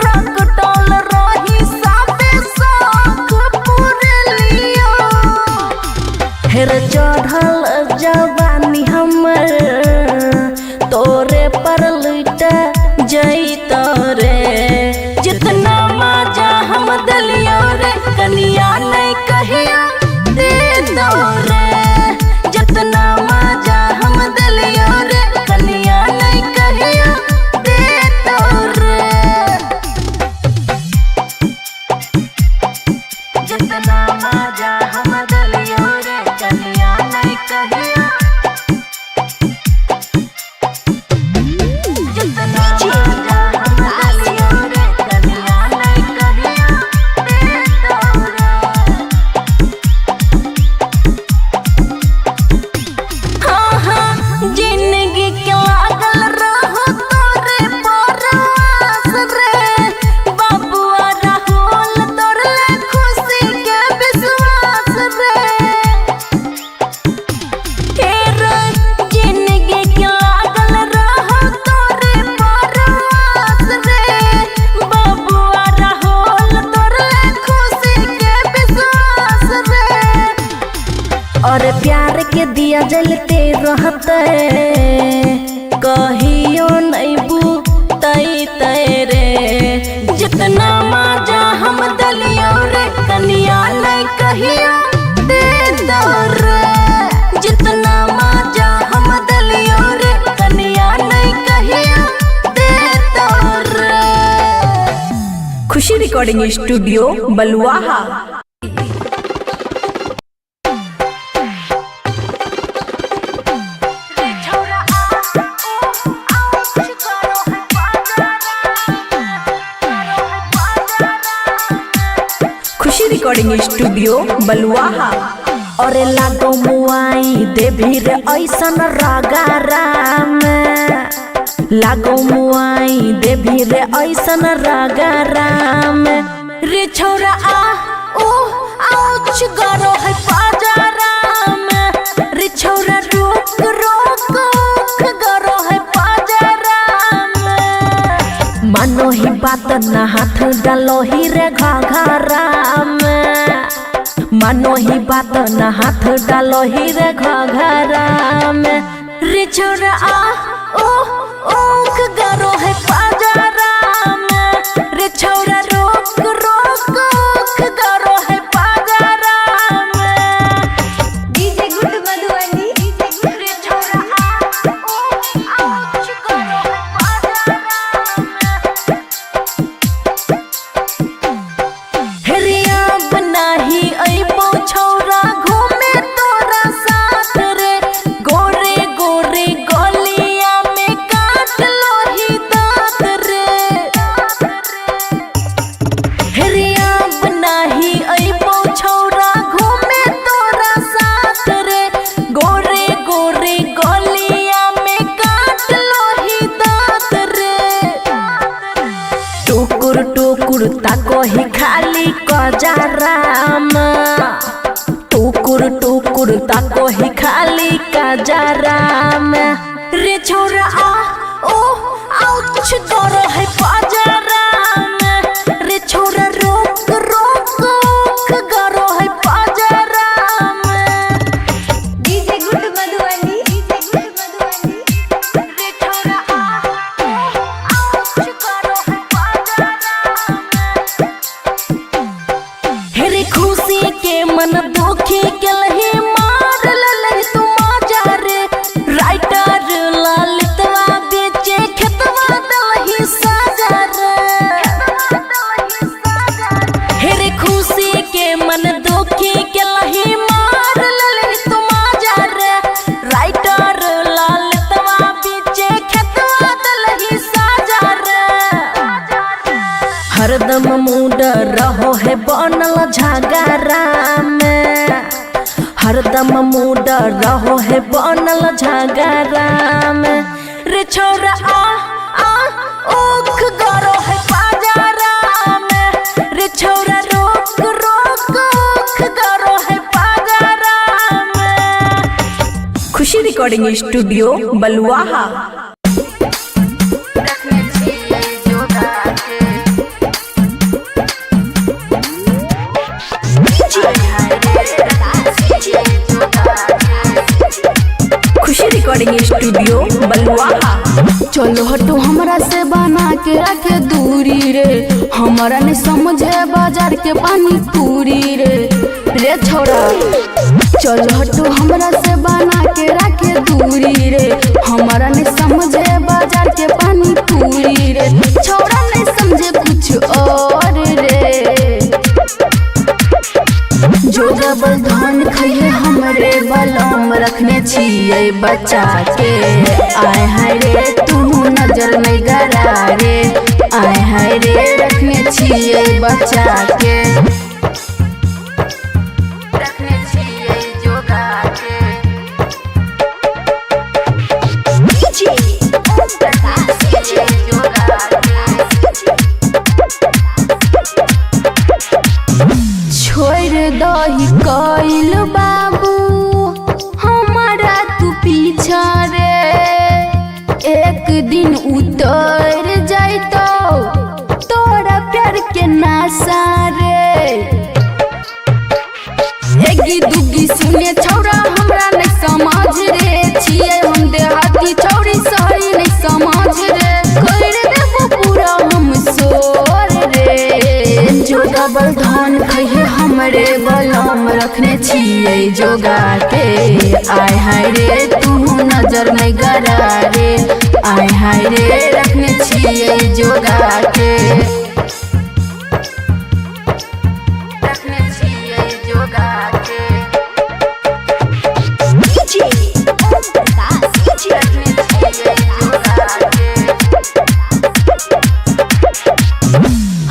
[SPEAKER 3] रंग डाल रही साबे साख पूरे लियो हेर चढ़ल जवानी हमर तोरे पर लुट जई तोरे जितना मजा हम दलियो रे कन्या नहीं कहिया दे तोरे जितना मजा हम दलियो रे कन्या नहीं कहिया दे तोरे जितना मजा हम दलियो रे कन्या नहीं कहिया जितना मजा हम दलियो रे कन्या नहीं कहिया दे तोरे। हाँ हाँ जिंदगी के लागल रहो तोरे परवास रे बाबुआ राहुल तोरे खुशी के विश्वास रे हेरे जिंदगी के लागल रहो तोरे परवास रे बाबुआ राहुल तोरे खुशी के विश्वास रे और प्यार के दिया जलते रहते कहियो नहीं बुतई तेरे जितना मजा हम दलियो रे कन्या नहीं कहिया दे तोरे जितना मजा हम दलियो रे कन्या नहीं कहिया दे तोरे। खुशी रिकॉर्डिंग स्टूडियो बलुआहा। खुशी रिकॉर्डिंग स्टूडियो बलुआहा। और लागो मुआई देवी रे ऐसन रागाराम लागो मुआई देवी रे ऐसन रागाराम रे छोरा आ ओ आउच गरो है पाजाराम रे छोरा रोक रोक उख गरो है पाजाराम मानो ही बात ना हाथ डालो ही रे घाघराम मानो ही बात ना हाथ डालो ही रे घाघराम रे छोरा आ ओ ओख गरो है पाजाराम रे छोरा रोक रोक उख गरो है पाजाराम
[SPEAKER 1] डीजे गुड मधुबनी
[SPEAKER 3] रे छोरा आ ओ आउच गरो है पाजाराम ताको ही खाली का जरा में रे छोरा आ ओ आउच करो है पाजरा में रे छोरा रोक रोक करो है पाजरा में
[SPEAKER 1] डीजे गुड मधुबनी
[SPEAKER 3] रे छोरा आ आउच करो है पाजरा में हेरे खुशी के मन दुखी के लही मार ललही तुम जा रे राइटर ललितवा बेचे खेतवा दलही साजा रे हेरे खुशी के मन दुखी के लही मार ललही तुम जा रे राइटर ललितवा बेचे खेतवा दलही साजा रे हरदम मूड रहो है बनल झगड़ा में हरदम मूड रहो है बनल झगड़ा में रे छोरा आ ओख गरो है पाजरा में रे छोरा रोक रोक ओख गरो है पाजरा में खुशी रिकॉर्डिंग स्टूडियो बलुआहा
[SPEAKER 1] रखने छिए जोगा के
[SPEAKER 3] खुशी रिकॉर्डिंग स्टूडियो बलुआहा
[SPEAKER 1] चलो हटो हमरा से बना के रखे दूरी रे हमारा नहीं समझे बाजार के पानी पूरी रे छोरा चलो हटो हमरा से बना के रखे दूरी रे हमारा नहीं समझे बाजार के पानी पूरी रे छोरा नहीं समझे कुछ और रे जो डबल धान खाइए हमरे बलम रखने छिए बचा के आए हाय रे तू नजर नहीं गरा रे आए हाय रे रखने छिए बचा के रखने छिए जोगा के जोगा छोड़ दही कइल बाबू हमारा तू पीछा रे एक दिन उतर जाइतो तोरा प्यार के नासा रे एगी दुगी सुने छौरा हमरा नहीं समझ रे छिए हम देहाती छौरी सही नहीं समझ रे कर देबो पूरा हम सोर रे जो डबल धान खाइए हमरे बलम रखने छिए जोगा के आय हाय रे तू नजर नहीं गरा रे आय हाय रे रखने छिए जोगा के रखने छिए जोगा के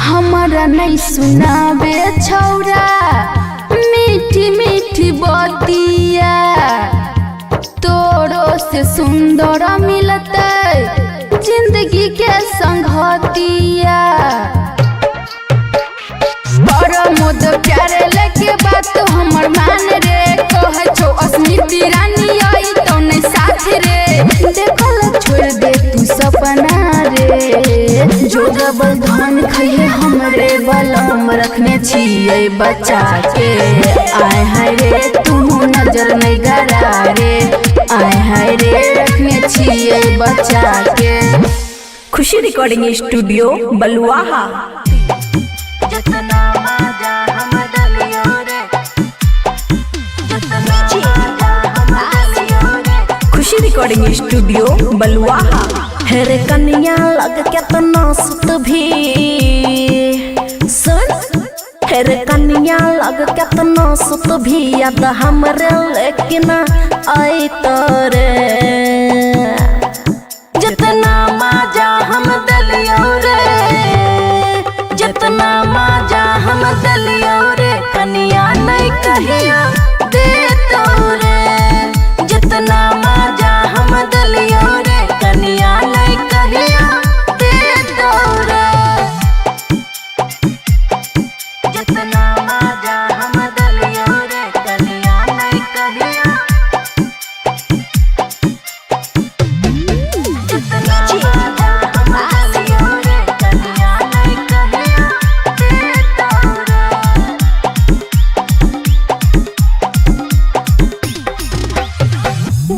[SPEAKER 1] हमारा नहीं सुनाबे छौरा मीठी मीठी बतिया तोरो से सुंदर मिलते जिंदगी के संगतिया प्रमोद प्यारे लेके बात हमर मान रे कहे छो अस्मिती रानी आई तो नहीं साथ रे देखल छोड़ दे तू सपना रे जो डबल धान खाइए हमरे बलम रखने छिए बचा के आय हाय रे तू नजर नहीं गरा रे आय हाय रे रखने छिए बचा के
[SPEAKER 3] खुशी रिकॉर्डिंग स्टूडियो बलुआहा
[SPEAKER 2] जितना मजा हम दलियो रे जितना मजा हम दलियो रे
[SPEAKER 3] खुशी रिकॉर्डिंग स्टूडियो बलुआहा हेरे कन्या लग केतना सुत भी सुन हेरे कन्या लग केतना सुत भी याद हमरे लेकिन आई तोरे
[SPEAKER 2] जितना मजा हम दलियो रे जितना मजा हम दलियो रे कन्या नहीं कहिया दे तो रे जितना मजा हम दलियो रे कन्या नहीं कहिया दे तो रे जितना मजा हम दलियो रे कन्या नहीं कहिया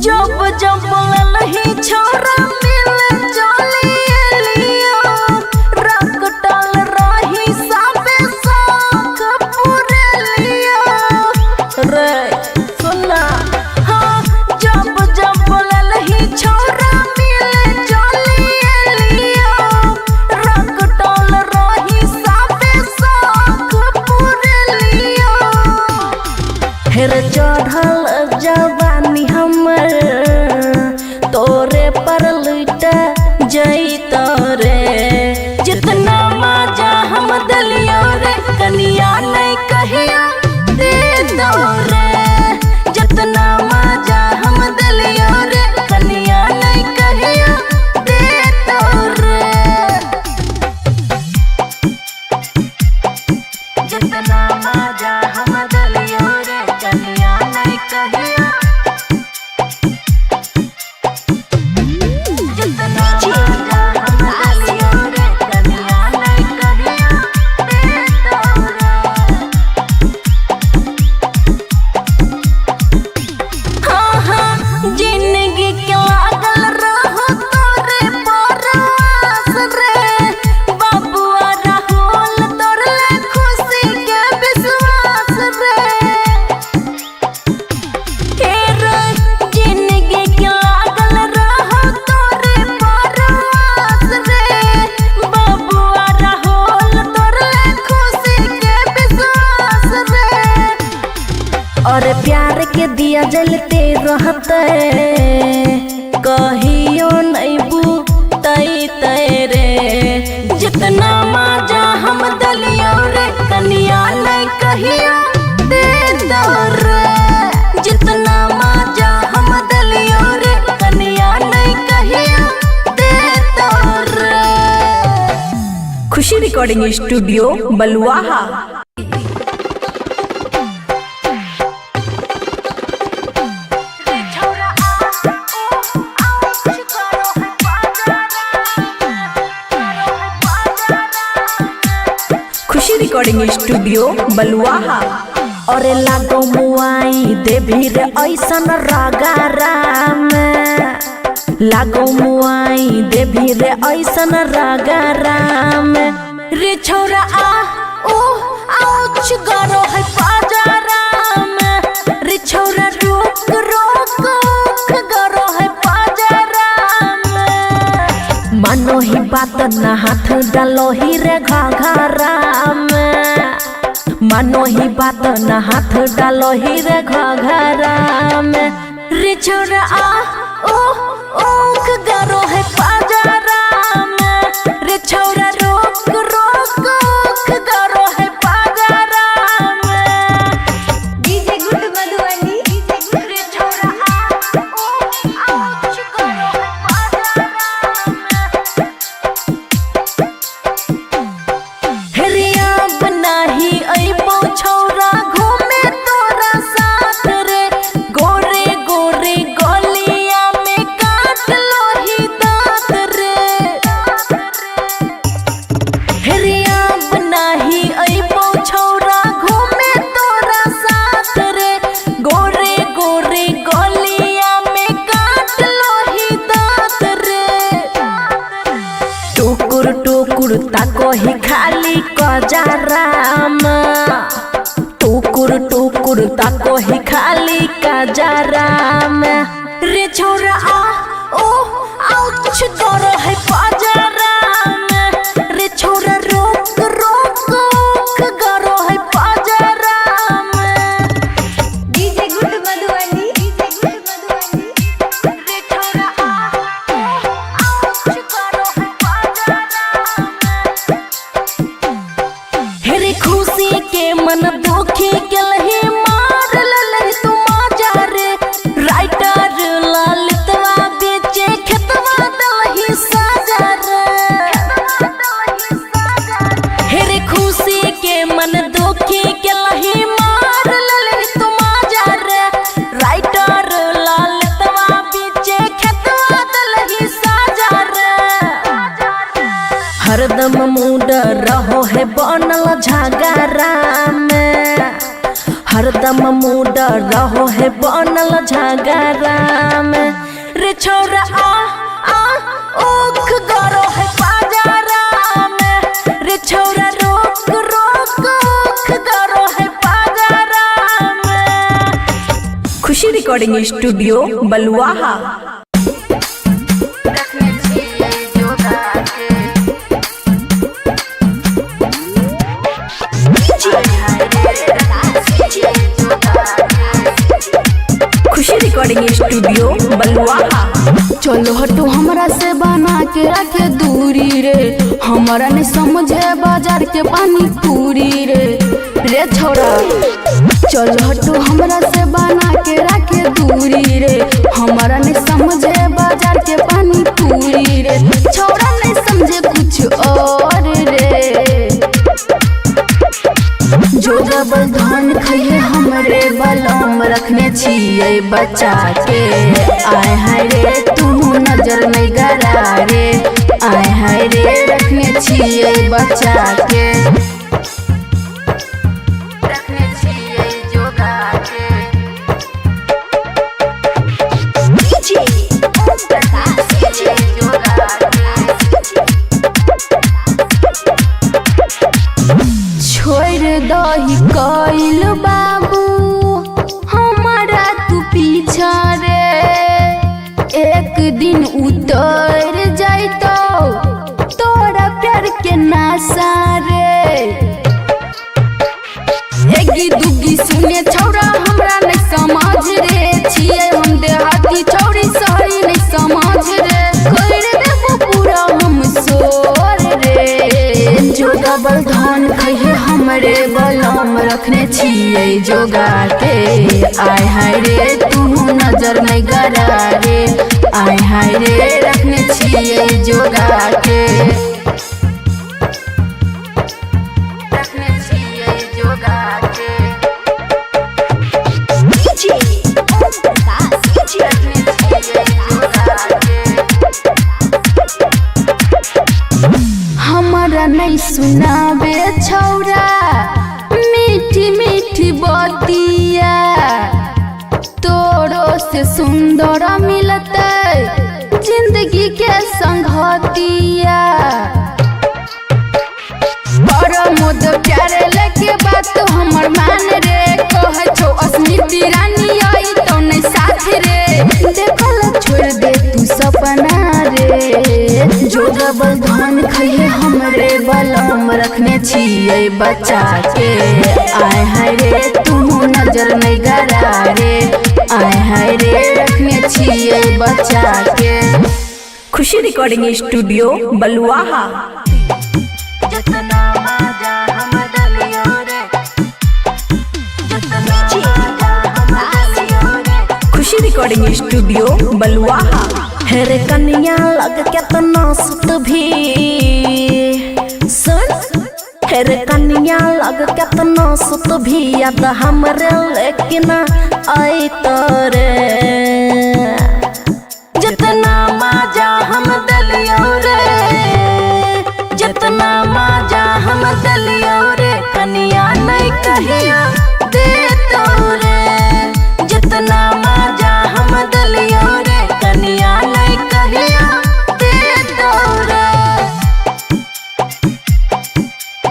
[SPEAKER 3] जब जब ललही छोरा मिले चली एलियो रंग डाल रही साबे साख पूरे लियो रे सुना हाँ जब जब ललही छोरा मिले चली एलियो रंग डाल रही साबे साख पूरे लियो हेर चढ़ल जवानी हमर तोरे पर लुटा जैत रे जितना मजा हम दलियो रे कनिया नहीं कहिया दे दो रे जितना मजा हम दलियो रे कनिया नहीं कहिया दे दो रे जितना मजा हम दलियो रे कनिया नहीं कहिया जिंदगी के लागल रहो तोरे परवास रे बाबुआ राहुल तोरे खुशी के विश्वास रे जिंदगी के लागल रहो तोरे परवास रे बाबुआ राहुल तोरे खुशी के विश्वास रे और प्यार के दिया जलते रहते कहियो नहीं बुतई तेरे जितना मजा हम दलियो रे कनिया नहीं कहियो दे दो रे जितना मजा हम दलियो रे कनिया नहीं कहियो दे दो रे
[SPEAKER 2] खुशी रिकॉर्डिंग स्टूडियो बलुआहा। खुशी रिकॉर्डिंग स्टूडियो बलुआहा।
[SPEAKER 3] और लागो मुआई देवी रे ऐसन रागारा में लागो मुआई देवी रे ऐसन रागारा में रे छोरा आ ओ आउच गरो है पाजारा में रे छोरा रोक रोक गरो है पाजारा में मानो ही बात ना हाथ डालो ही रे घाघरा में मानो ही बात न हाथ डालो ही रे घघरा में रे छोरा आ ओ ओख गरो है पाजारा में रे छोरा रोक रोक ओख गरो है पाजारा में
[SPEAKER 1] डीजे गुड मधुबनी
[SPEAKER 3] रे छोरा आ ओ आउच गरो है पाजारा में हेरिया बनाही अइबो छौरा घूमे तोरा साथ रे गोरे गोरे गलिया में काट लो ही दांत रे हेरिया बनाही अइबो छौरा घूमे तोरा साथ रे गोरे गोरे गलिया में काट लो ही दांत रे टुकुर टुकुर ताको ही खाली कजराम टुकुर टुकुर ताको ही खाली कजराम रे छोरा आ ओ आउच गरो है पाजाराम रे छोरा रोक रोक ओख गरो है पाजाराम
[SPEAKER 1] डीजे गुड मधुबनी
[SPEAKER 3] रे छोरा आ ओ आउच गरो है पाजाराम हेरे खुशी के मन दुखी के लही मार ललही तू मजा रे राइटर ललितवा बेचे खेतवा दलही साजा रे हेरे खुशी के मन दुखी के लही मार ललही तू मजा रे राइटर ललितवा बेचे खेतवा दलही साजा रे हरदम मूड रहो है बनल झगड़ा में हरदम मूड रहो है बनल झगड़ा में रे छोरा आ उख गरो है बाजारा में रे छोरा रोक रोक उख गरो है बाजारा में। खुशी रिकॉर्डिंग स्टूडियो बलुआहा। खुशी रिकॉर्डिंग स्टूडियो बलुआहा।
[SPEAKER 1] चलो हटो हमरा से बना के रखे दूरी रे, हमारा नहीं समझे बाजार के पानी पूरी रे छोरा। चलो हटो हमरा से बना के रखे दूरी रे, हमारा नहीं समझे बाजार के पानी पूरी रे। छोरा नहीं समझे कुछ और रे, जो डबल धान खइए हमरे बलम रखने छिए बचा के। आए हाय रे तू नजर नहीं गरा रे, आए हाय रे रखने छिए बचा के, रखने छिए जोगा के। छोड़ दही कइल बाबू हमारा तू पीछा रे, एक दिन उतर जाइतो तोरा प्यार के नासा रे। एगी दुगी सुने छौरा हमरा नहीं समझ रे, छिए हम देहाती छौरी शहरी नहीं समझ रे। कर देबो पूरा हम सोर रे, जो डबल धान खइए हमरे बलम रखने छिए जोगा के। आय हाय रे तू नजर नहीं गरा रे, आय हाय रे रखने छिए जोगा के, रखने छिए जोगा के। हमारा नहीं सुनाबे छौरा मीठी मीठी बतिया, तोरो से सुंदर मिलते जिंदगी के संगतिया। प्रमोद प्यारे लेके बात हमर मान रे, कहे छो अस्मिती रानी आई तो नहीं साथ रे। देखल छोड़ दे तू सपना रे, जो डबल धान खइए हमरे बलम रखने छिए बचा के। आय हाय रे तू नजर नहीं गरा रे, आय हाय रे रखने छिए बचा के।
[SPEAKER 3] खुशी रिकॉर्डिंग स्टूडियो बलुआहा। खुशी रिकॉर्डिंग स्टूडियो बलुआहा। हेरे कन्या लग केतना सुत भी सुन, हेरे कन्या लग केतना सुत भी याद हमरे लेकिन आई तोरे। जितना मजा हम दलियो रे, जितना मजा हम दलियो रे कन्या नहीं कहिया दे तोरे। जितना मजा हम दलियो रे कन्या नहीं कहिया दे तोरे।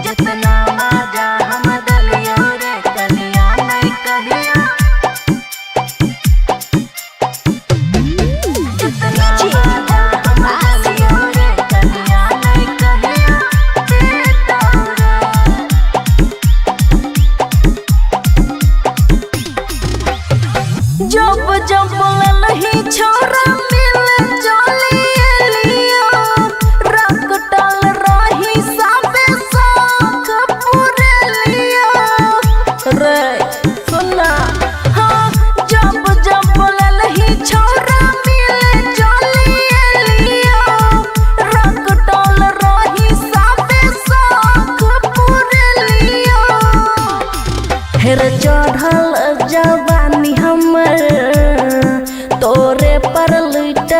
[SPEAKER 3] जितना मजा हम दलियो रे कन्या नहीं कहिया, जितना मजा हम दलियो रे कन्या नहीं कहिया दे तोरे। जब जब ललही छोरा मिले चली लियो, रख डाल रही साबे साख पूरे लियो रे सुना। हाँ जब जब ललही छोरा मिले चली लियो, रख डाल रही साबे साख पूरे लियो। हेर चढ़ल जवानी हमर तोरे पर लुट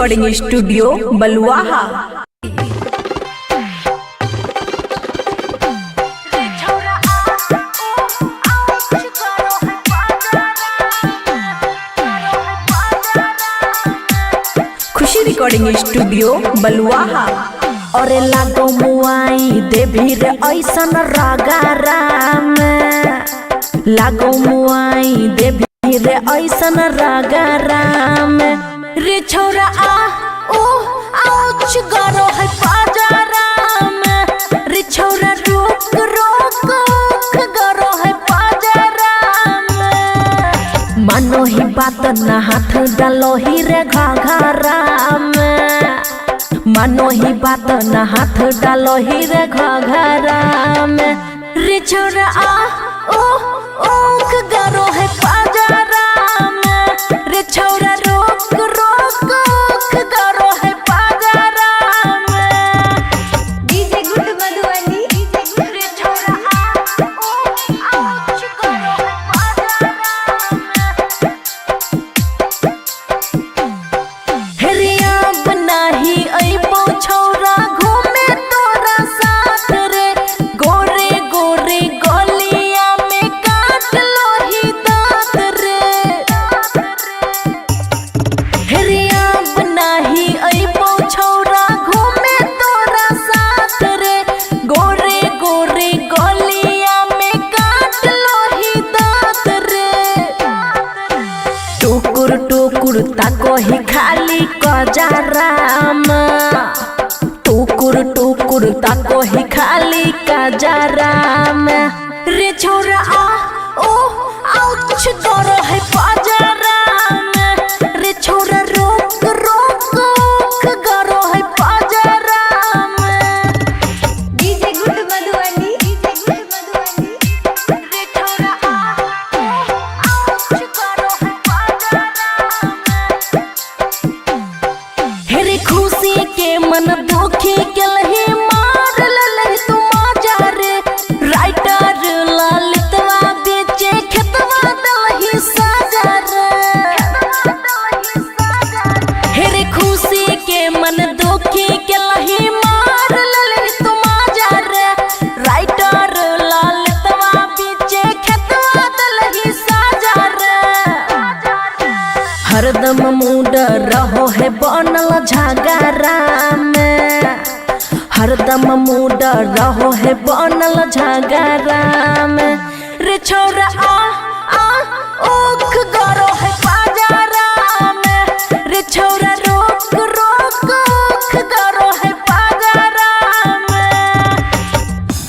[SPEAKER 3] रिकॉर्डिंग स्टूडियो बलुआहा। खुशी रिकॉर्डिंग स्टूडियो बलुआहा।
[SPEAKER 2] और लागो मुआई देवी रे ऐसन रागाराम, लागो मुआई देवी रे ऐसन रागाराम। रे छोरा आ ओ आउच गरो है पाजाराम, रे छोरा रोक रोक गरो है पाजाराम। मानो ही बात ना हाथ डालो ही रे घाघराम, मानो ही बात ना हाथ डालो ही रे घाघराम। रे छोरा आ ओ ओख गरो है पाजाराम, रे छोरा रोक रोक ओख गरो है पाजाराम।
[SPEAKER 1] डीजे गुड मधुबनी
[SPEAKER 2] रे छोरा आ ओ आउच गरो है पाजाराम। हेरिया बनाही अइबो छोरा घूमे तोरा साथ रे, गोरे गोरे गलिया में काट लो ही दांत रे। हेरिया बनाही अइबो छोरा घूमे तोरा साथ रे, गोरे गोरे गलिया में काट लो ही दांत रे। टुकुर टुकुर ताको ही खाली कजाराम, टुकुर टुकुर ताको ही खाली कजाराम। रे छोरा आ ओ आउच गरो है पाजाराम, रे छोरा रोक रोक ओख गरो है पाजाराम।
[SPEAKER 1] डीजे गुड मधुबनी
[SPEAKER 2] रे छोरा आ ओ आउच गरो है पाजाराम। हेरे खुशी के मन दुखी के लही मार ललही तू माजा रे, राइटर ललितवा बेचे खेतवा दलही साजा रे। हेरे खुशी के मन दुखी के लही मार ललही तू माजा रे, राइटर ललितवा बेचे खेतवा दलही साजा रे। हरदम मूड रहो है बनल झगड़ाम, हरदम मूड रहो है बनल झगड़ाम। रे छोरा आ ओख गरो है पाजाराम, रे छोरा रोक रोक ओख गरो है पाजाराम।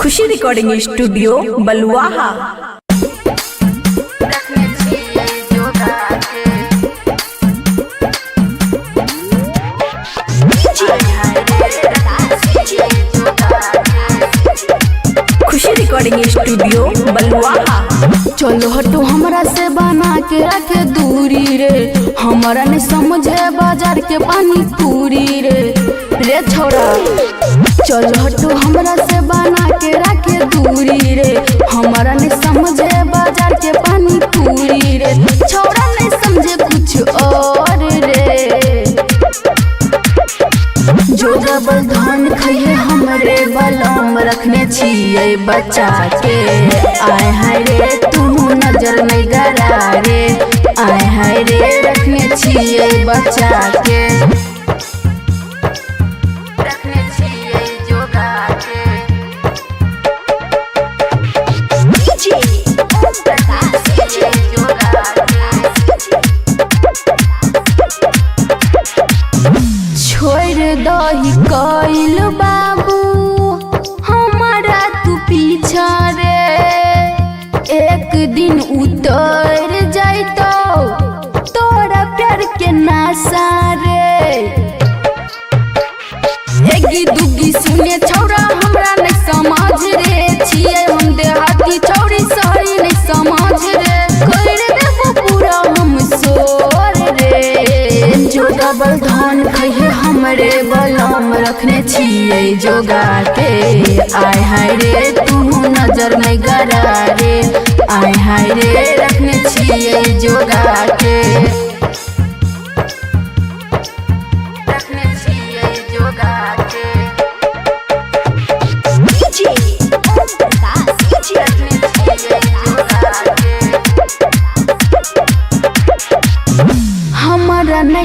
[SPEAKER 3] खुशी रिकॉर्डिंग स्टूडियो बलुआहा।
[SPEAKER 1] रखने छिए जोगा के
[SPEAKER 3] खुशी रिकॉर्डिंग स्टूडियो बलुआहा।
[SPEAKER 1] चलो हटो हमरा से बना के रखे दूरी रे, हमारा नहीं समझे बाजार के पानी पूरी रे। रे छोरा चलो हटो हमरा से बना के रखे दूरी रे, हमारा नहीं समझे बाजार के पानी पूरी रे। छोरा नहीं समझे कुछ और रे, जो डबल धान खइए हमरे बलम रखने छिए बचा के। आय हाय रे तू नजर नहीं गरा रे, आय हाय रे रखने छिए बचा के। रखने छिए जोगा के डीजे ओम प्रकाश डीजे जोगा के। छोड़ दही कइल बाबू हमारा तू पीछा रे, एक दिन उतर जाइतो तोरा प्यार के नासा रे। एगी दुगी सुने छौरा हमरा नहीं समझ रे, छिए हम देहाती छौरी सही नहीं समझ रे। कर देबो पूरा हम सोर रे, जो डबल धान खइए हमरे बलम रखने छिए जोगा के। आय हाय रे तू नजर नहीं गरा रे, आय हाय रे रखने छिए जोगा के।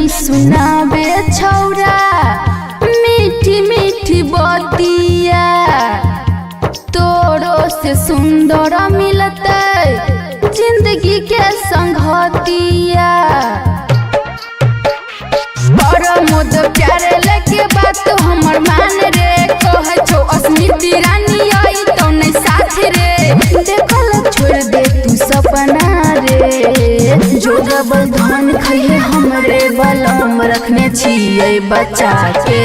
[SPEAKER 1] तनी सुनाबे छौरा मीठी मीठी बतिया तोरो से सुंदर मिलते जिंदगी के संगतिया मोद प्यारे लेके बात हमर मान रे कह छो अस्मिती रानी आई तो नहीं साथ रे देखल छोड़ दे तू सपना रे जो डबल धन खइए हमरे बलम रखने छिए बच्चा के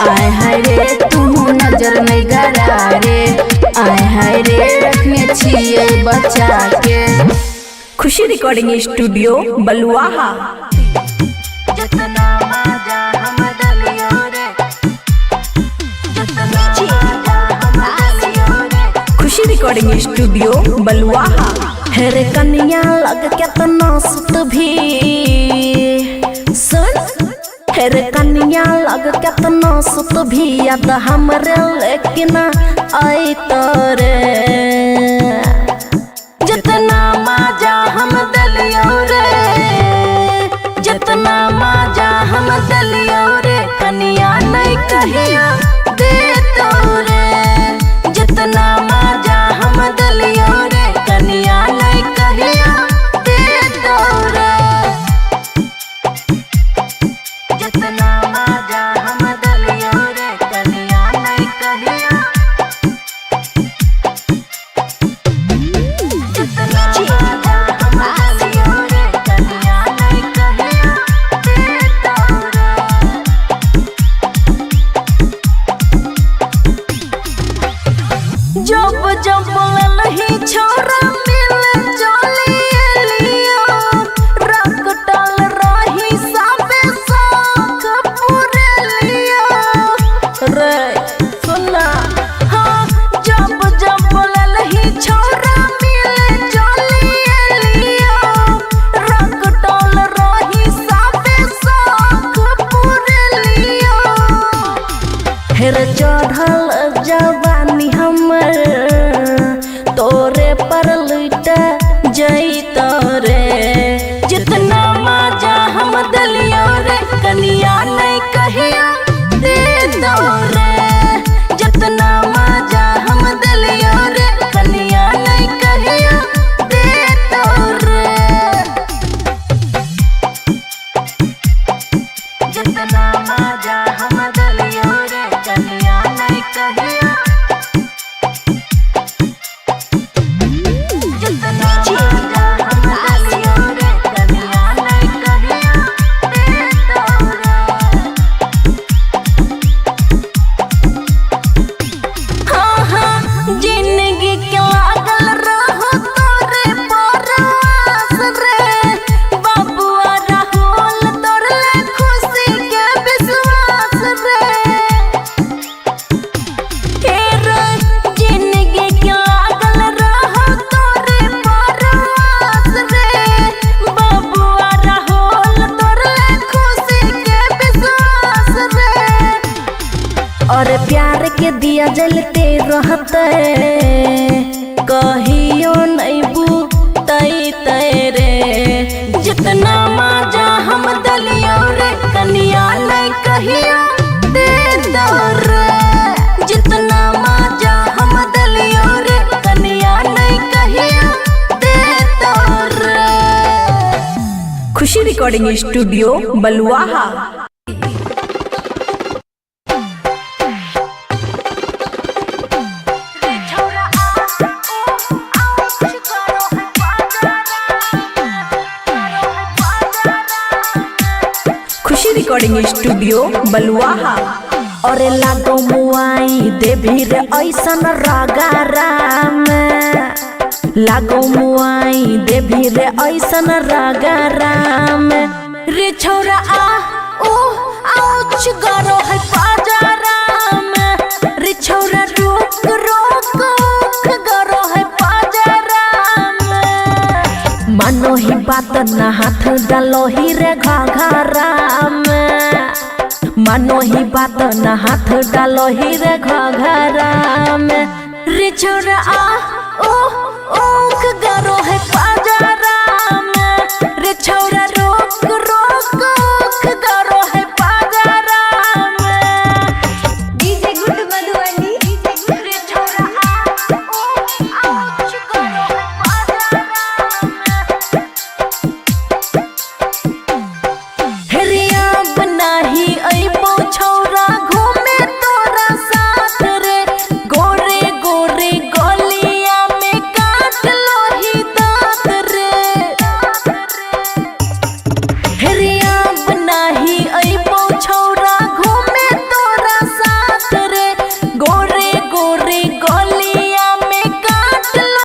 [SPEAKER 1] आय हाय रे तू नजर नहीं गरा रे आय हाय रे रखने छिए बच्चा के।
[SPEAKER 3] खुशी रिकॉर्डिंग स्टूडियो बलुआहा। खुशी रिकॉर्डिंग स्टूडियो बलुआहा। हेरे कन्या लग केतना सुत भी सुन हेरे कन्या लग केतना सुत भी याद हमरे लेकिन आई तोरे जितना मजा हम दलियो रे जितना मजा हम दलियो रे कन्या नहीं कहिया दे तोरे जितना मजा हम दलियो रे कन्या नहीं कहिया दे तोरे जितना मजा हम दलियो रे कन्या नहीं कहिया जितना मजा हम दलियो रे कन्या नहीं कहिया दे तोरे। जब जब ललही छोरा मिल चली लियो रख डाल रही साबे साख पूरे लियो रे सुना हाँ जब जब ललही छोरा मिल चली लियो रख डाल रही साबे साख पूरे लियो हेर चढ़ल जवानी हमर तोरे पर लुटा जई तोरे जितना मजा हम दलियो रे कन्या नहीं कहिया दे तोरे जितना मजा हम दलियो रे कन्या नहीं कहिया दे तोरे जितना मजा हम दलियो रे कन्या नहीं कहिया जितना मजा हम दलियो रे कन्या नहीं कहिया दे तोरे। हाँ हाँ जिंदगी के लागल रहो तोरे परवास रे बाबुआ राहुल तोरे खुशी के विश्वास रे जिंदगी के लागल रहो तोरे परवास रे बाबुआ राहुल तोरे खुशी के विश्वास रे और प्यार के दिया जलते रहते कहियो नहीं बुतई तेरे जितना मजा हम दलियो रे कन्या नहीं कहिया दे तोरे जितना मजा हम दलियो रे कन्या नहीं कहिया दे तोरे। खुशी रिकॉर्डिंग स्टूडियो बलुआहा। खुशी रिकॉर्डिंग स्टूडियो बलुआहा। और लागो मुआई देवी रे ऐसन रगाराम लागो मुआई देवी रे ऐसन रगाराम रे छौरा आ ओ आउच गरो है पाजाराम रे छौरा रोक रोक गरो है पाजाराम मानो ही बात ना हाथ डालो ही रे घाघराम मानो ही बात ना हाथ डालो ही रे घाघराम रे छोरा आ ओ गरो है